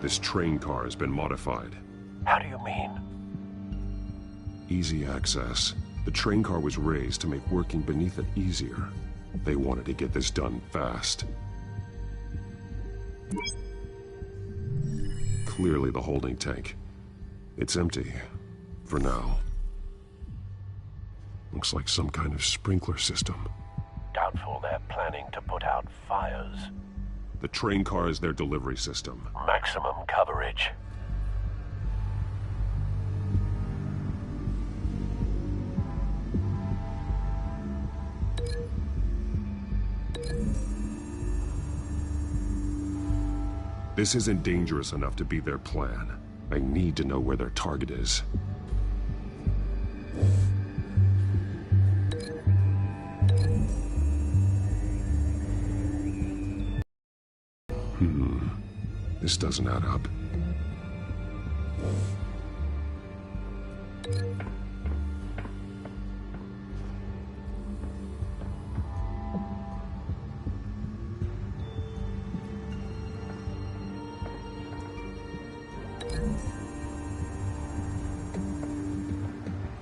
This train car has been modified. How do you mean? Easy access. The train car was raised to make working beneath it easier. They wanted to get this done fast. Clearly the holding tank. It's empty. For now. Looks like some kind of sprinkler system. Doubtful they're planning to put out fires. The train car is their delivery system. Maximum coverage. This isn't dangerous enough to be their plan. I need to know where their target is. This doesn't add up.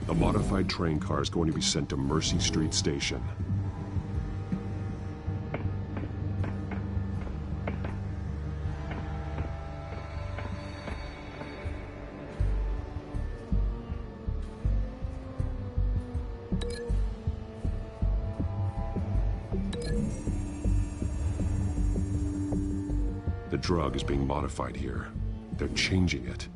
A modified train car is going to be sent to Mercy Street Station. The drug is being modified here. They're changing it.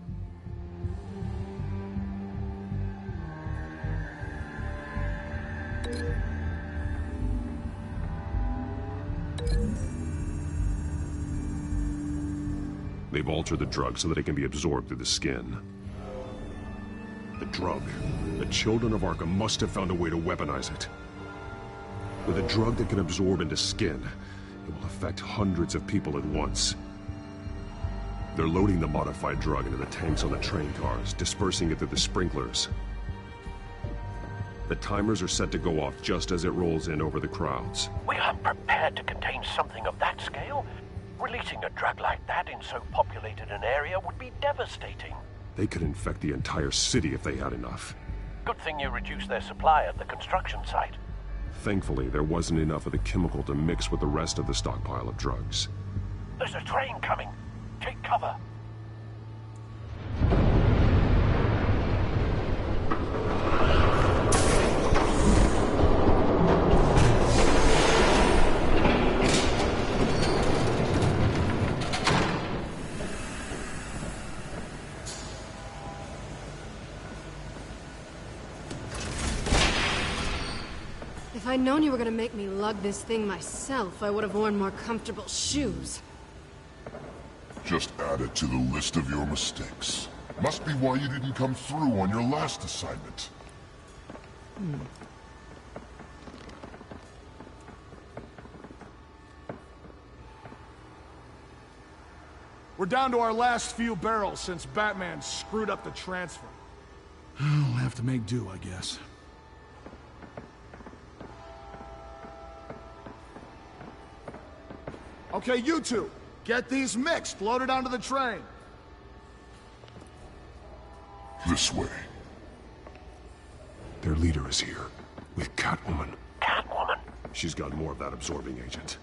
They've altered the drug so that it can be absorbed through the skin. The drug. The children of Arkham must have found a way to weaponize it. With a drug that can absorb into skin, it will affect hundreds of people at once. They're loading the modified drug into the tanks on the train cars, dispersing it through the sprinklers. The timers are set to go off just as it rolls in over the crowds. We aren't prepared to contain something of that scale. Releasing a drug like that in so populated an area would be devastating. They could infect the entire city if they had enough. Good thing you reduced their supply at the construction site. Thankfully, there wasn't enough of the chemical to mix with the rest of the stockpile of drugs. There's a train coming. Take cover. If I'd known you were gonna make me lug this thing myself, I would have worn more comfortable shoes. Just add it to the list of your mistakes. Must be why you didn't come through on your last assignment. We're down to our last few barrels since Batman screwed up the transfer. We'll have to make do, I guess. Okay, you two, get these mixed, loaded onto the train. This way. Their leader is here, with Catwoman. Catwoman? She's got more of that absorbing agent.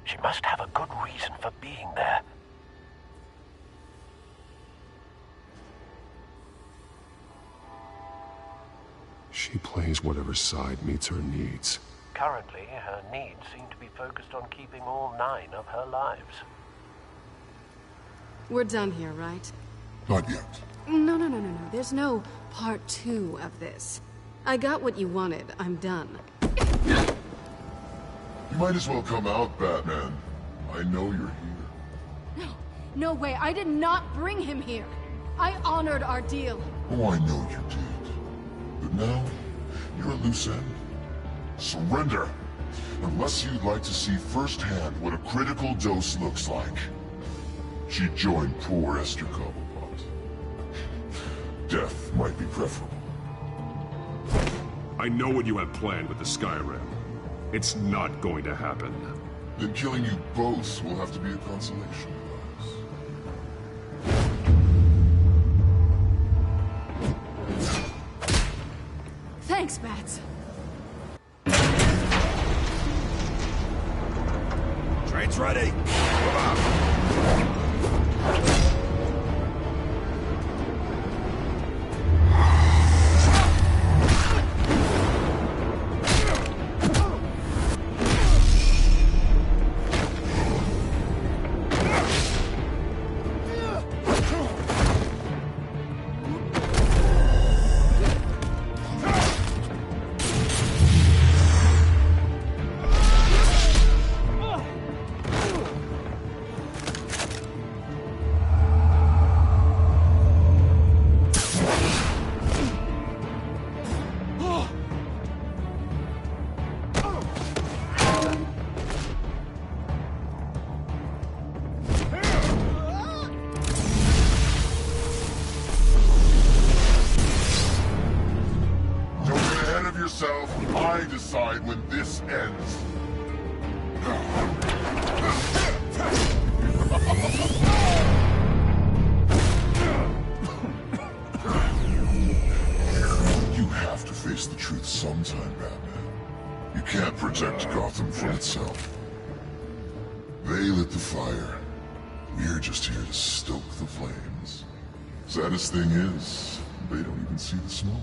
She must have a good reason for being there. She plays whatever side meets her needs. Currently, her needs seem to be focused on keeping all 9 of her lives. We're done here, right? Not yet. No. There's no part 2 of this. I got what you wanted. I'm done. You might as well come out, Batman. I know you're here. No way. I did not bring him here. I honored our deal. Oh, I know you did. But now, you're a loose end. Surrender! Unless you'd like to see firsthand what a critical dose looks like. She joined poor Esther Cobblepot. Death might be preferable. I know what you have planned with the Skyrim. It's not going to happen. Then killing you both will have to be a consolation prize. Thanks, Bats. Train's ready. Move out. decide when this ends. You have to face the truth sometime, Batman. You can't protect Gotham from itself. They lit the fire. We're just here to stoke the flames. Saddest thing is, they don't even see the smoke.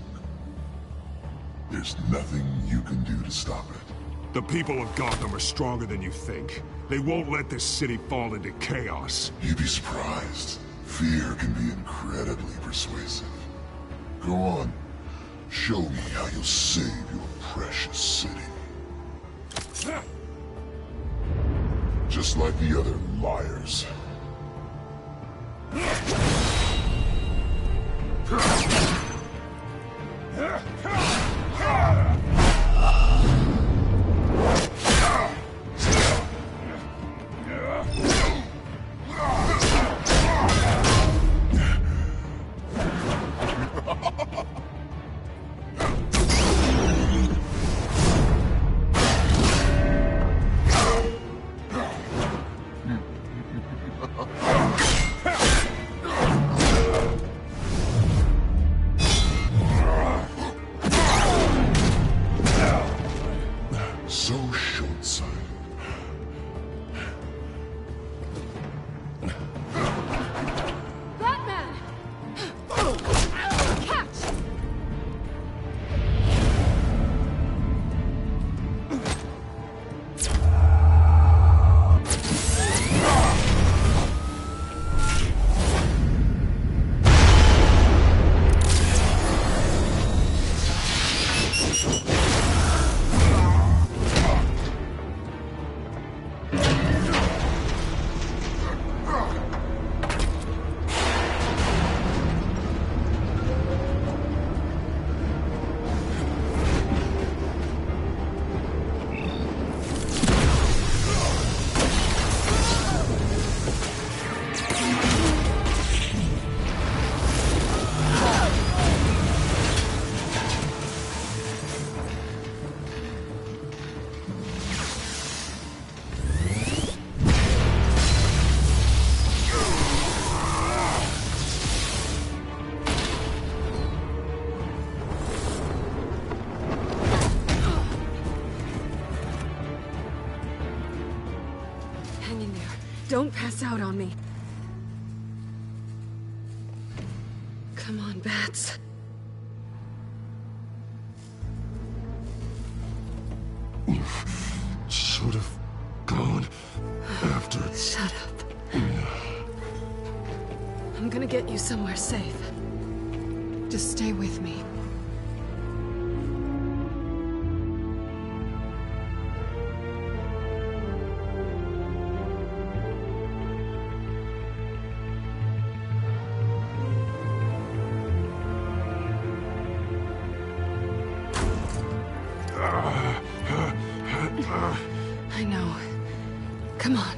There's nothing you can do to stop it. The people of Gotham are stronger than you think. They won't let this city fall into chaos. You'd be surprised. Fear can be incredibly persuasive. Go on. Show me how you'll save your precious city. Just like the other liars. So short-sighted. Batman! Catch! Hang in there. Don't pass out on me. Come on, Bats. You should have gone after... Shut up. I'm gonna get you somewhere safe. Just stay with me. I know. Come on.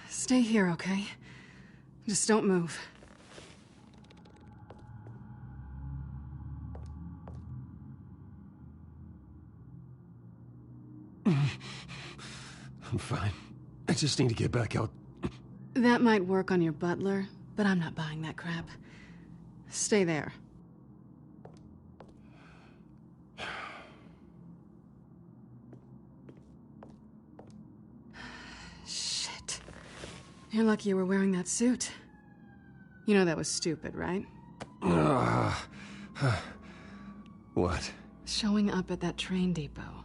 Stay here, okay? Just don't move. I'm fine. I just need to get back out. That might work on your butler, but I'm not buying that crap. Stay there. Shit. You're lucky you were wearing that suit. You know that was stupid, right? What? Showing up at that train depot.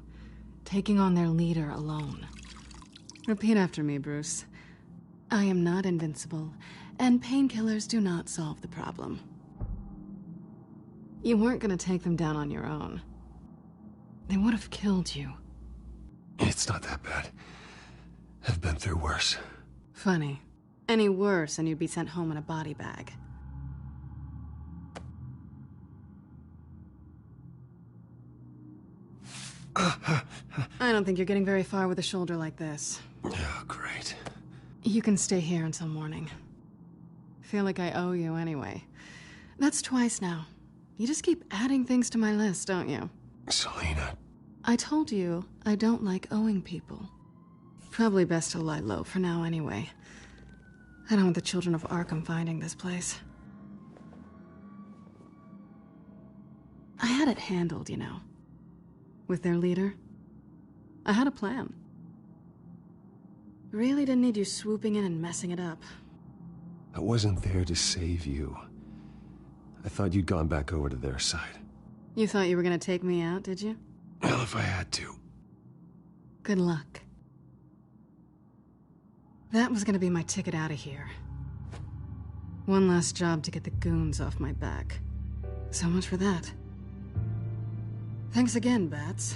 Taking on their leader alone. Repeat after me, Bruce. I am not invincible, and painkillers do not solve the problem. You weren't gonna take them down on your own. They would have killed you. It's not that bad. I've been through worse. Funny. Any worse and you'd be sent home in a body bag. I don't think you're getting very far with a shoulder like this. Oh, great. You can stay here until morning. Feel like I owe you anyway. That's twice now. You just keep adding things to my list, don't you? Selina. I told you I don't like owing people. Probably best to lie low for now anyway. I don't want the children of Arkham finding this place. I had it handled, you know. With their leader. I had a plan. Really didn't need you swooping in and messing it up. I wasn't there to save you. I thought you'd gone back over to their side. You thought you were gonna take me out, did you? Well, if I had to. Good luck. That was gonna be my ticket out of here. One last job to get the goons off my back. So much for that. Thanks again, Bats.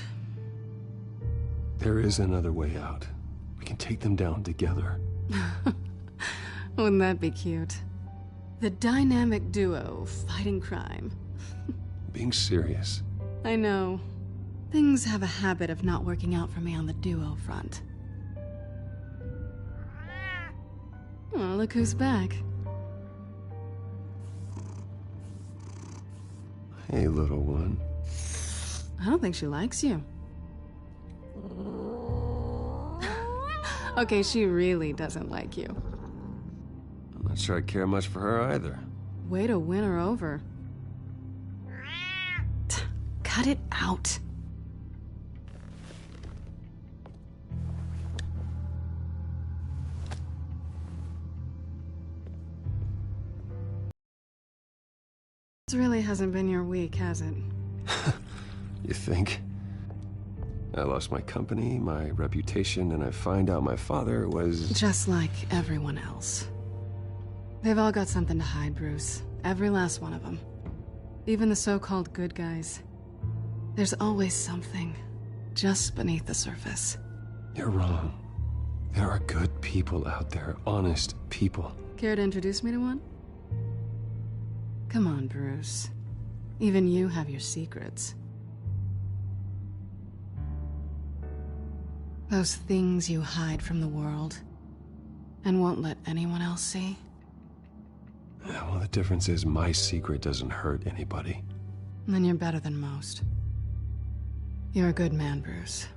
There is another way out. We can take them down together. Wouldn't that be cute? The dynamic duo fighting crime. Being serious. I know. Things have a habit of not working out for me on the duo front. Oh, look who's back. Hey, little one. I don't think she likes you. Okay, she really doesn't like you. I'm not sure I care much for her either. Way to win her over. Cut it out. This really hasn't been your week, has it? You think? I lost my company, my reputation, and I find out my father was... Just like everyone else. They've all got something to hide, Bruce. Every last one of them. Even the so-called good guys. There's always something just beneath the surface. You're wrong. There are good people out there, honest people. Care to introduce me to one? Come on, Bruce. Even you have your secrets. Those things you hide from the world and won't let anyone else see. Yeah, well, the difference is my secret doesn't hurt anybody. Then you're better than most. You're a good man, Bruce.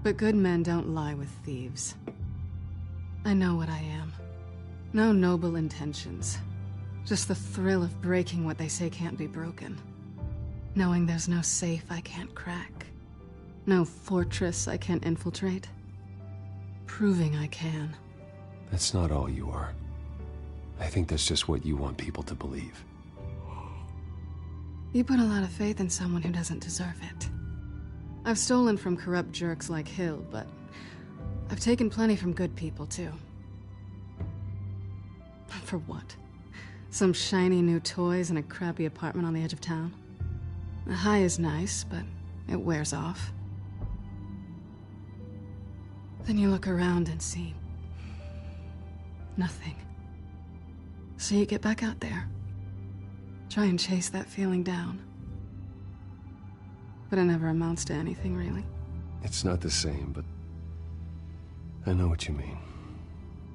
But good men don't lie with thieves. I know what I am. No noble intentions. Just the thrill of breaking what they say can't be broken. Knowing there's no safe I can't crack. No fortress I can't infiltrate. Proving I can. That's not all you are. I think that's just what you want people to believe. You put a lot of faith in someone who doesn't deserve it. I've stolen from corrupt jerks like Hill, but I've taken plenty from good people, too. For what? Some shiny new toys and a crappy apartment on the edge of town? The high is nice, but it wears off. Then you look around and see nothing. So you get back out there. Try and chase that feeling down. But it never amounts to anything, really. It's not the same, but I know what you mean.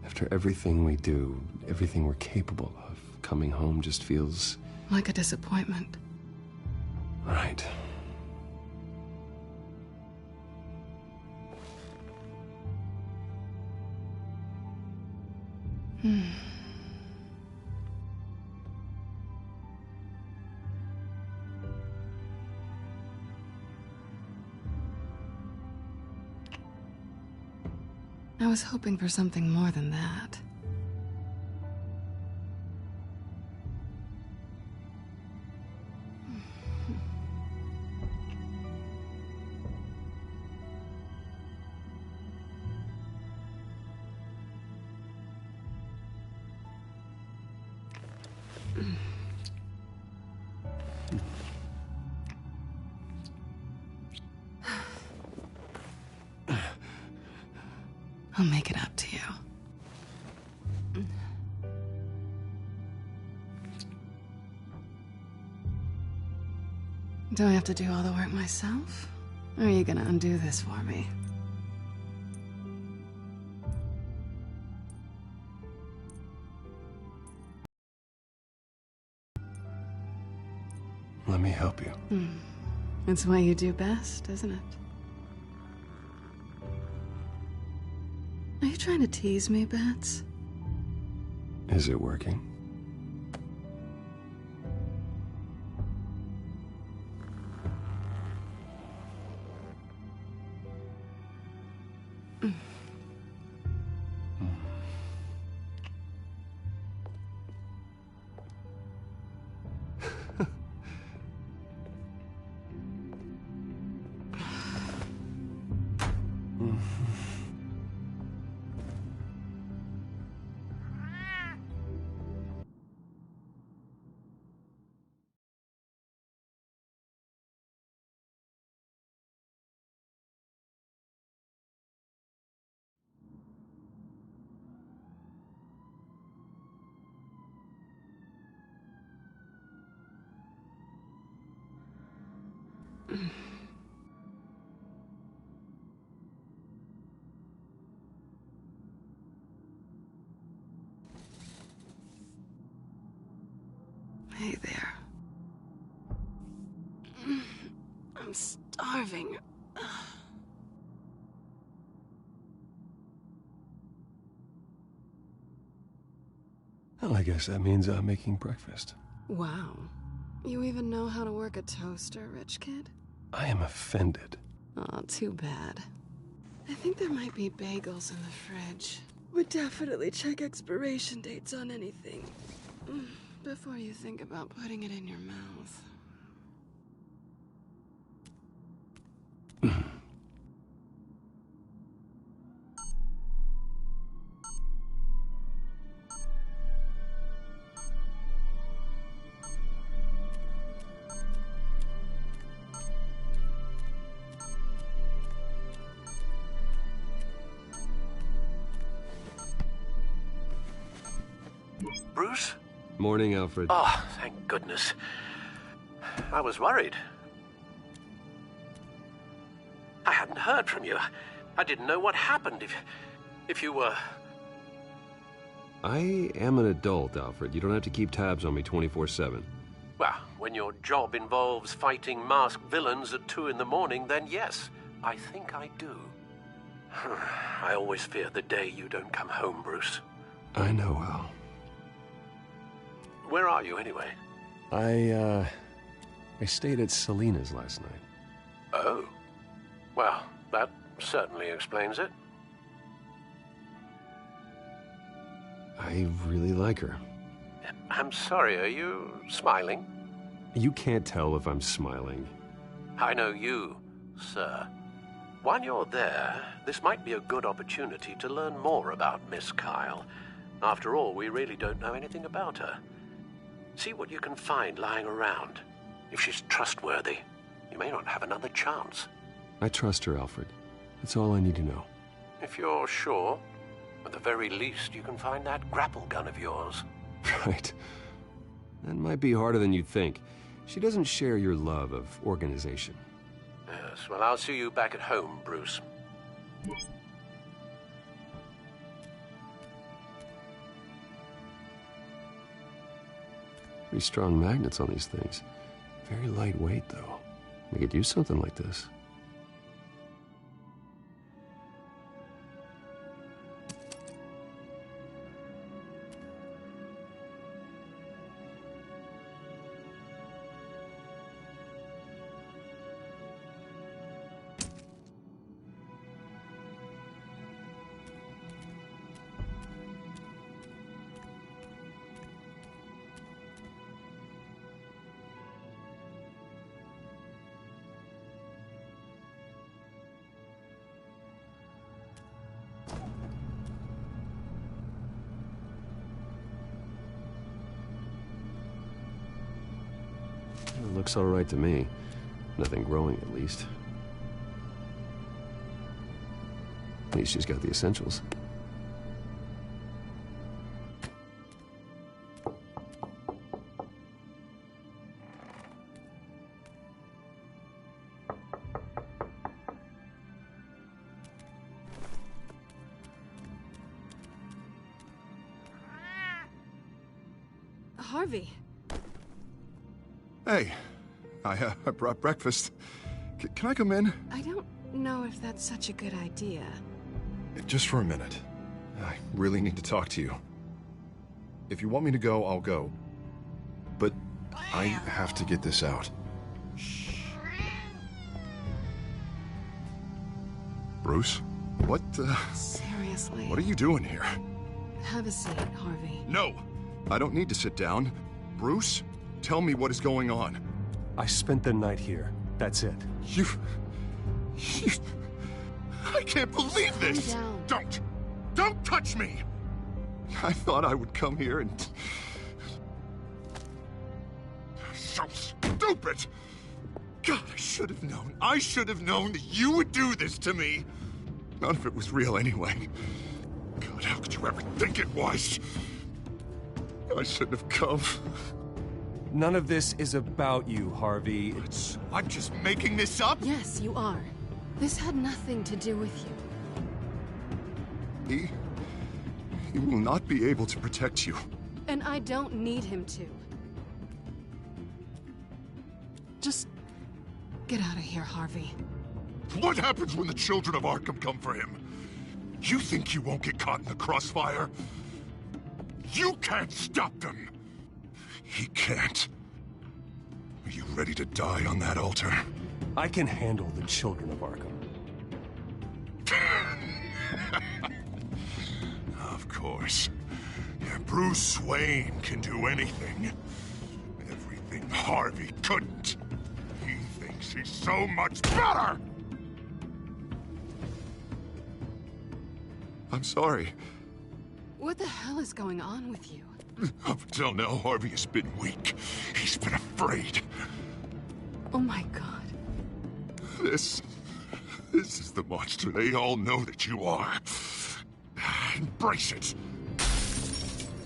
After everything we do, everything we're capable of, coming home just feels... like a disappointment. Right. I was hoping for something more than that. I'll make it up to you. Do I have to do all the work myself? Or are you gonna undo this for me? Let me help you. It's what you do best, isn't it? Are you trying to tease me, Bats? Is it working? Hey there. I'm starving. Well, I guess that means I'm making breakfast. Wow. You even know how to work a toaster, rich kid? I am offended. Aw, too bad. I think there might be bagels in the fridge. Would definitely check expiration dates on anything. Before you think about putting it in your mouth. Bruce? Morning, Alfred. Oh, thank goodness. I was worried. I hadn't heard from you. I didn't know what happened if you were... I am an adult, Alfred. You don't have to keep tabs on me 24/7. Well, when your job involves fighting masked villains at 2 in the morning, then yes, I think I do. I always fear the day you don't come home, Bruce. I know, Al. Where are you, anyway? I stayed at Selena's last night. Oh. Well, that certainly explains it. I really like her. I'm sorry, are you smiling? You can't tell if I'm smiling. I know you, sir. While you're there, this might be a good opportunity to learn more about Miss Kyle. After all, we really don't know anything about her. See what you can find lying around. If she's trustworthy, you may not have another chance. I trust her, Alfred. That's all I need to know. If you're sure, at the very least, you can find that grapple gun of yours. Right. That might be harder than you'd think. She doesn't share your love of organization. Yes, well, I'll see you back at home, Bruce. Pretty strong magnets on these things. Very lightweight, though. We could use something like this. It looks all right to me. Nothing growing, at least. At least she's got the essentials. Harvey. Hey, I brought breakfast. Can I come in? I don't know if that's such a good idea. Just for a minute. I really need to talk to you. If you want me to go, I'll go. But I have to get this out. Bruce? What, Seriously? What are you doing here? Have a seat, Harvey. No! I don't need to sit down. Bruce, tell me what is going on. I spent the night here. That's it. You... I can't believe this! Calm down. Don't touch me! I thought I would come here and... So stupid! God, I should have known. I should have known that you would do this to me. None of it was real anyway. God, how could you ever think it was? I shouldn't have come. None of this is about you, Harvey. I'm just making this up? Yes, you are. This had nothing to do with you. He will not be able to protect you. And I don't need him to. Just get out of here, Harvey. What happens when the children of Arkham come for him? You think you won't get caught in the crossfire? You can't stop them! He can't. Are you ready to die on that altar? I can handle the children of Arkham. Of course. Yeah, Bruce Wayne can do anything. Everything Harvey couldn't. He thinks he's so much better! I'm sorry. What the hell is going on with you? Up until now, Harvey has been weak. He's been afraid. Oh my God. This is the monster they all know that you are. Embrace it.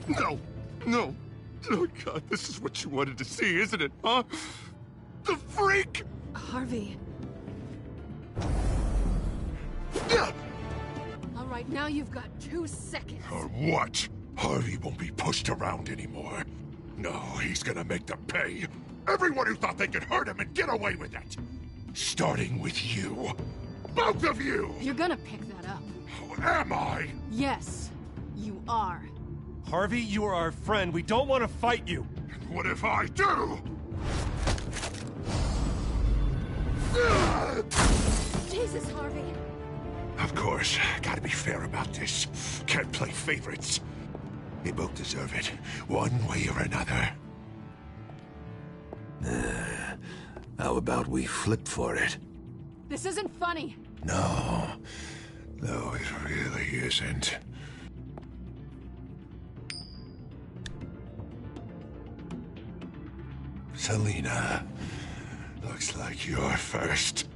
No. Oh God, this is what you wanted to see, isn't it, huh? The freak! Harvey. All right, now you've got 2 seconds. Or what? Harvey won't be pushed around anymore. No, he's gonna make them pay. Everyone who thought they could hurt him and get away with it. Starting with you. Both of you! You're gonna pick that up. Oh, am I? Yes, you are. Harvey, you are our friend. We don't want to fight you. What if I do? Jesus, Harvey. Of course, gotta be fair about this. Can't play favorites. They both deserve it, one way or another. How about we flip for it? This isn't funny. No, it really isn't. Selina, looks like you're first.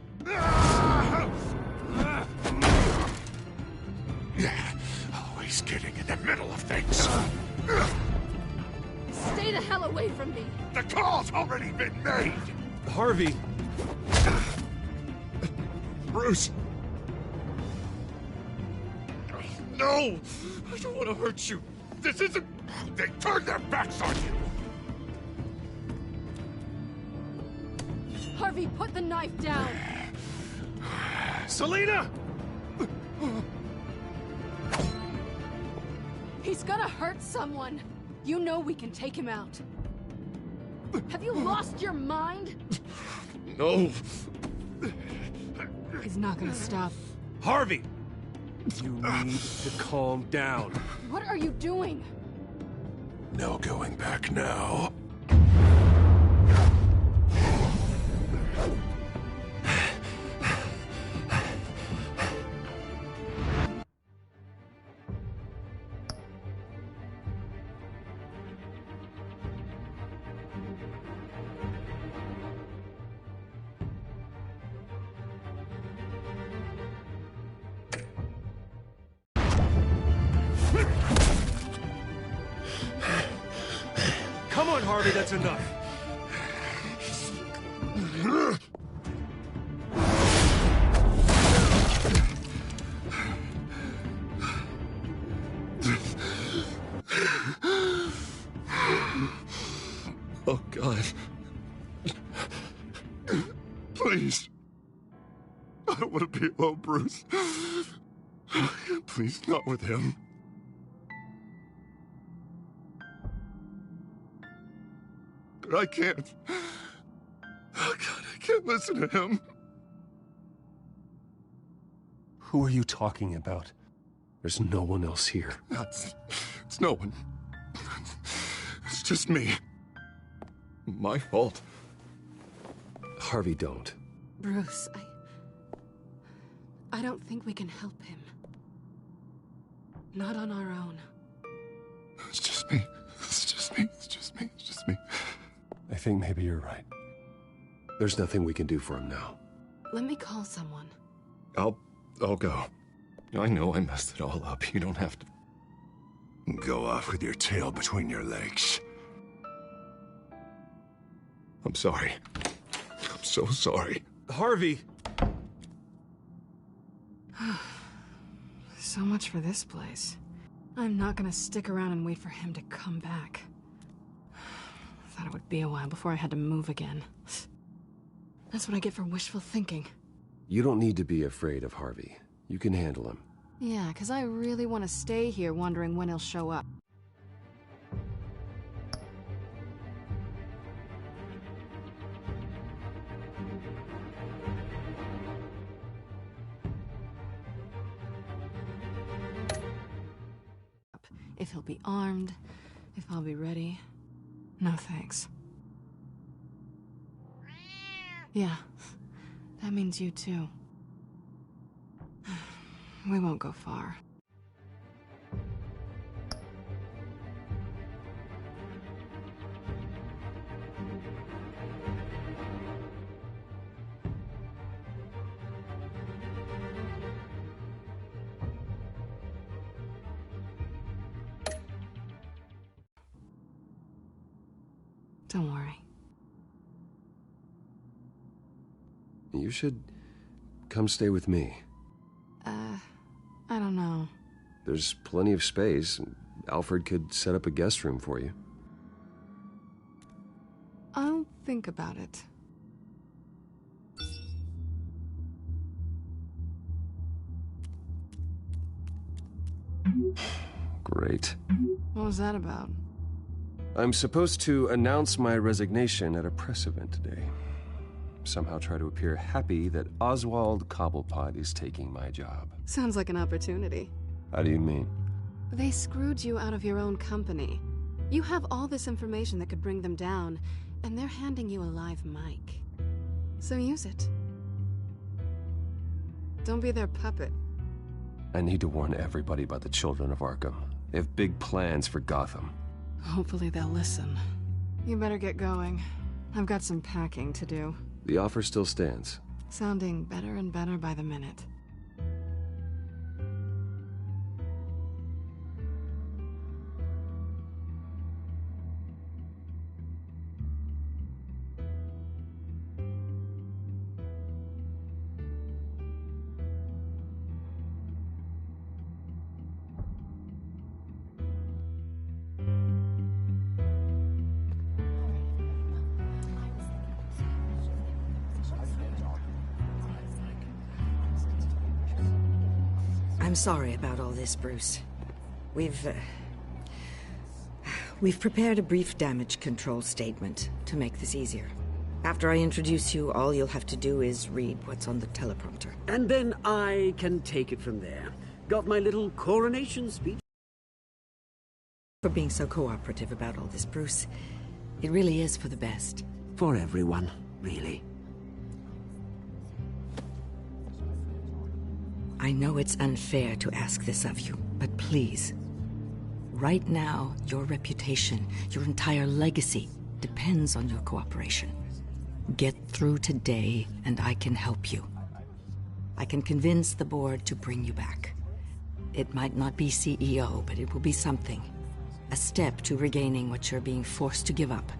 Always getting in the middle of things. Stay the hell away from me. The call's already been made. Harvey. Bruce. No! I don't want to hurt you. This isn't... They turned their backs on you. Harvey, put the knife down. Selina! He's gonna hurt someone. You know we can take him out. Have you lost your mind? No. He's not gonna stop. Harvey! You need to calm down. What are you doing? No going back now. Come on, Harvey, that's enough. God. Please. I don't want to be alone, Bruce. Please, not with him. But I can't. Oh, God, I can't listen to him. Who are you talking about? There's no one else here. It's no one. It's just me. My fault. Harvey, don't. Bruce, I don't think we can help him. Not on our own. It's just me. It's just me. It's just me. It's just me. I think maybe you're right. There's nothing we can do for him now. Let me call someone. I'll go. I know I messed it all up. You don't have to go off with your tail between your legs. I'm sorry. I'm so sorry. Harvey! So much for this place. I'm not gonna stick around and wait for him to come back. Thought it would be a while before I had to move again. That's what I get for wishful thinking. You don't need to be afraid of Harvey. You can handle him. Yeah, 'cause I really want to stay here wondering when he'll show up. If he'll be armed, if I'll be ready. No thanks. Yeah, that means you too. We won't go far. Don't worry. You should come stay with me. I don't know. There's plenty of space. Alfred could set up a guest room for you. I'll think about it. Great. What was that about? I'm supposed to announce my resignation at a press event today. Somehow try to appear happy that Oswald Cobblepot is taking my job. Sounds like an opportunity. How do you mean? They screwed you out of your own company. You have all this information that could bring them down, and they're handing you a live mic. So use it. Don't be their puppet. I need to warn everybody about the children of Arkham. They have big plans for Gotham. Hopefully they'll listen. You better get going. I've got some packing to do. The offer still stands. Sounding better and better by the minute. I'm sorry about all this, Bruce. We've prepared a brief damage control statement to make this easier. After I introduce you, all you'll have to do is read what's on the teleprompter. And then I can take it from there. Got my little coronation speech? For being so cooperative about all this, Bruce. It really is for the best. For everyone, really. I know it's unfair to ask this of you, but please. Right now, your reputation, your entire legacy, depends on your cooperation. Get through today, and I can help you. I can convince the board to bring you back. It might not be CEO, but it will be something. A step to regaining what you're being forced to give up.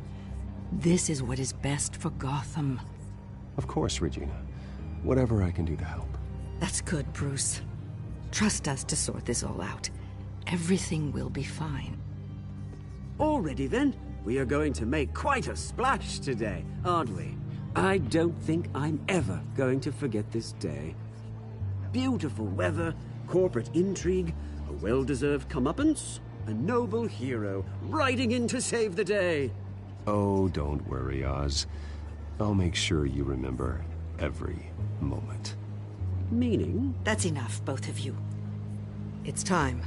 This is what is best for Gotham. Of course, Regina. Whatever I can do to help. That's good, Bruce. Trust us to sort this all out. Everything will be fine. Already then, We are going to make quite a splash today, aren't we? I don't think I'm ever going to forget this day. Beautiful weather, corporate intrigue, a well-deserved comeuppance, a noble hero riding in to save the day. Oh, don't worry, Oz. I'll make sure you remember every moment. Meaning? That's enough, both of you. It's time.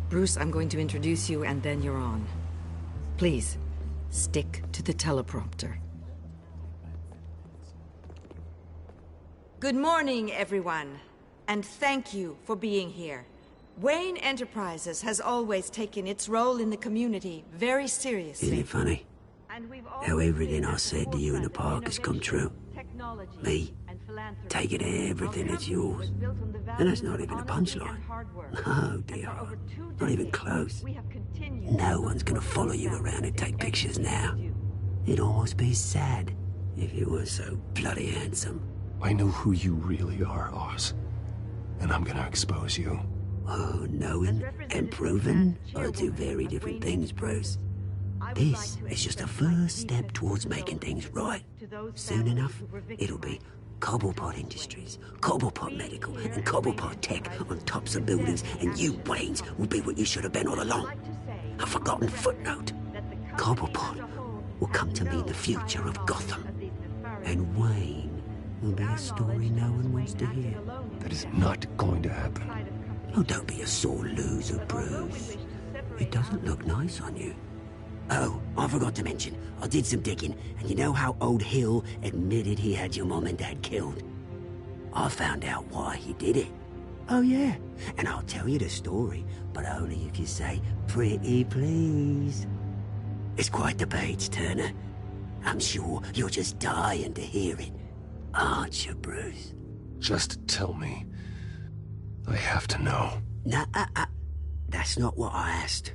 Bruce, I'm going to introduce you, and then you're on. Please, stick to the teleprompter. Good morning, everyone, and thank you for being here. Wayne Enterprises has always taken its role in the community very seriously. Isn't it funny? How everything I said to you in the park has come true. Me, taking everything that's yours. And that's not even a punchline. No, dear. Not even close. No one's gonna follow you around and take pictures now. It'd almost be sad if you were so bloody handsome. I know who you really are, Oz. And I'm gonna expose you. Oh, knowing and proving are two very different things, Bruce. This is just a first step towards making things right. Soon enough, it'll be Cobblepot Industries, Cobblepot Medical, and Cobblepot Tech on tops of buildings, and you, Waynes, will be what you should have been all along. A forgotten footnote. Cobblepot will come to mean the future of Gotham. And Wayne will be a story no one wants to hear. That is not going to happen. Oh, don't be a sore loser, Bruce. It doesn't look nice on you. Oh, I forgot to mention, I did some digging, and you know how old Hill admitted he had your mom and dad killed? I found out why he did it. Oh, yeah, and I'll tell you the story, but only if you say, pretty please. It's quite the page, Turner. I'm sure you're just dying to hear it, aren't you, Bruce? Just tell me. I have to know. Nah, that's not what I asked.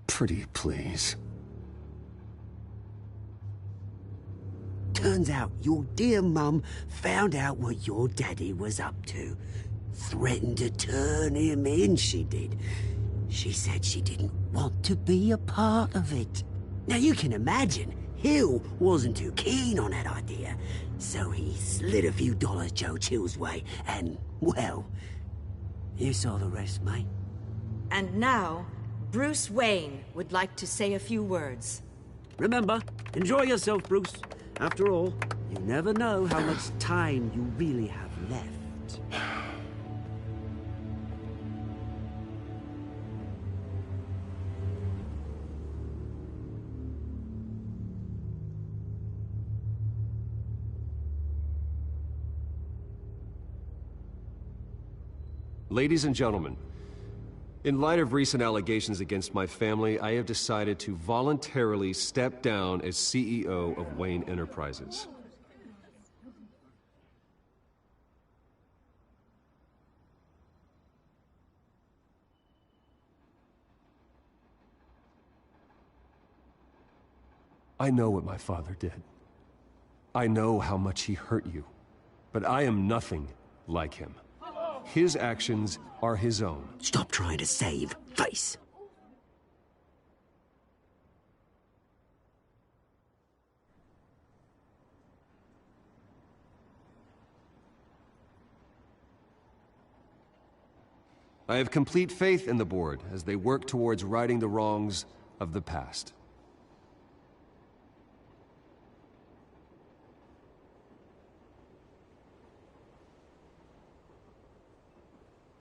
Pretty please. Turns out your dear mum found out what your daddy was up to. Threatened to turn him in, she did. She said she didn't want to be a part of it. Now you can imagine, Hill wasn't too keen on that idea. So he slid a few dollars Joe Chill's way, and, well, you saw the rest, mate. And now, Bruce Wayne would like to say a few words. Remember, enjoy yourself, Bruce. After all, you never know how much time you really have left. Ladies and gentlemen, in light of recent allegations against my family, I have decided to voluntarily step down as CEO of Wayne Enterprises. I know what my father did. I know how much he hurt you, but I am nothing like him. His actions are his own. Stop trying to save face. I have complete faith in the board as they work towards righting the wrongs of the past.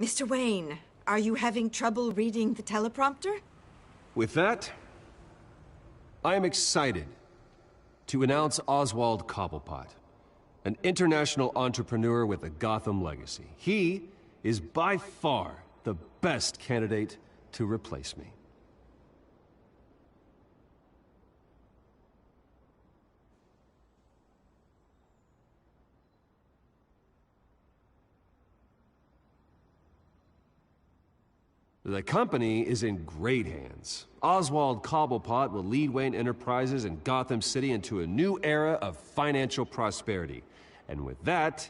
Mr. Wayne, are you having trouble reading the teleprompter? With that, I am excited to announce Oswald Cobblepot, an international entrepreneur with a Gotham legacy. He is by far the best candidate to replace me. The company is in great hands. Oswald Cobblepot will lead Wayne Enterprises and Gotham City into a new era of financial prosperity. And with that,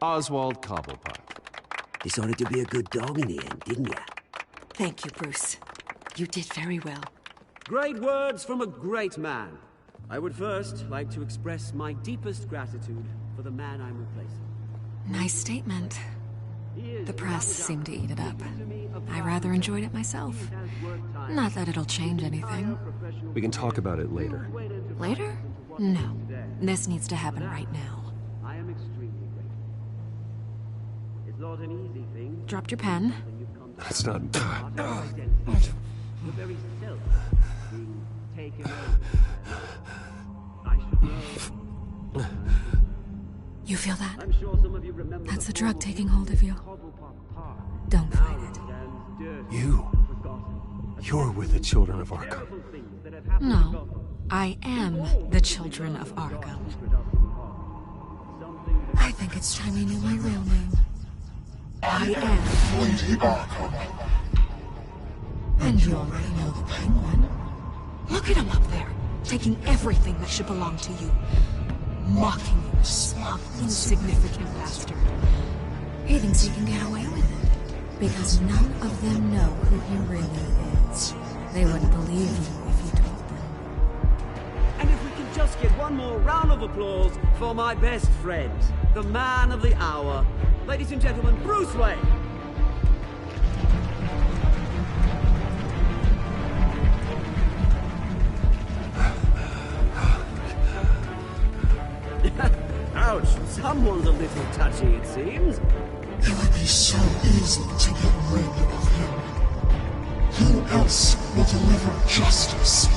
Oswald Cobblepot. Decided to be a good dog in the end, didn't you? Thank you, Bruce. You did very well. Great words from a great man. I would first like to express my deepest gratitude for the man I'm replacing. Nice statement. The press seemed to eat it up. I rather enjoyed it myself. Not that it'll change anything. We can talk about it later. Later? No. This needs to happen right now. I am extremely grateful. It's not an easy thing. Dropped your pen. That's not... Your very self being taken over. I should know. You feel that? I'm sure some of you remember. That's the drug taking hold of you. Don't fight it. You're with the Children of Arkham. No. I am the Children of Arkham. I think it's time you knew my real name. I am Lady Arkham. And you already know the Penguin. Look at him up there, taking everything that should belong to you. Mocking you, smug, insignificant bastard. He thinks he can get away with it. Because none of them know who he really is. They wouldn't believe you if you told them. And if we can just get one more round of applause for my best friend, the man of the hour, ladies and gentlemen, Bruce Wayne. Ouch, someone's a little touchy, it seems. It would be so easy to get rid of him. Who else will deliver justice?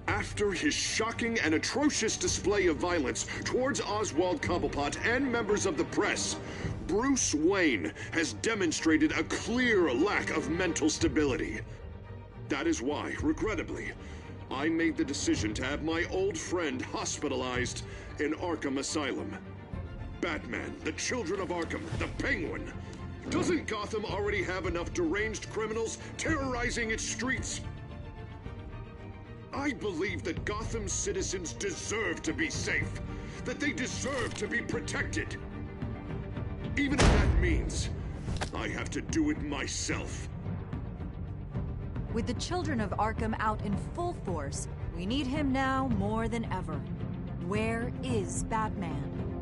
After his shocking and atrocious display of violence towards Oswald Cobblepot and members of the press, Bruce Wayne has demonstrated a clear lack of mental stability. That is why, regrettably, I made the decision to have my old friend hospitalized in Arkham Asylum. Batman, the Children of Arkham, the Penguin. Doesn't Gotham already have enough deranged criminals terrorizing its streets? I believe that Gotham's citizens deserve to be safe, that they deserve to be protected. Even if that means I have to do it myself. With the Children of Arkham out in full force, we need him now more than ever. Where is Batman?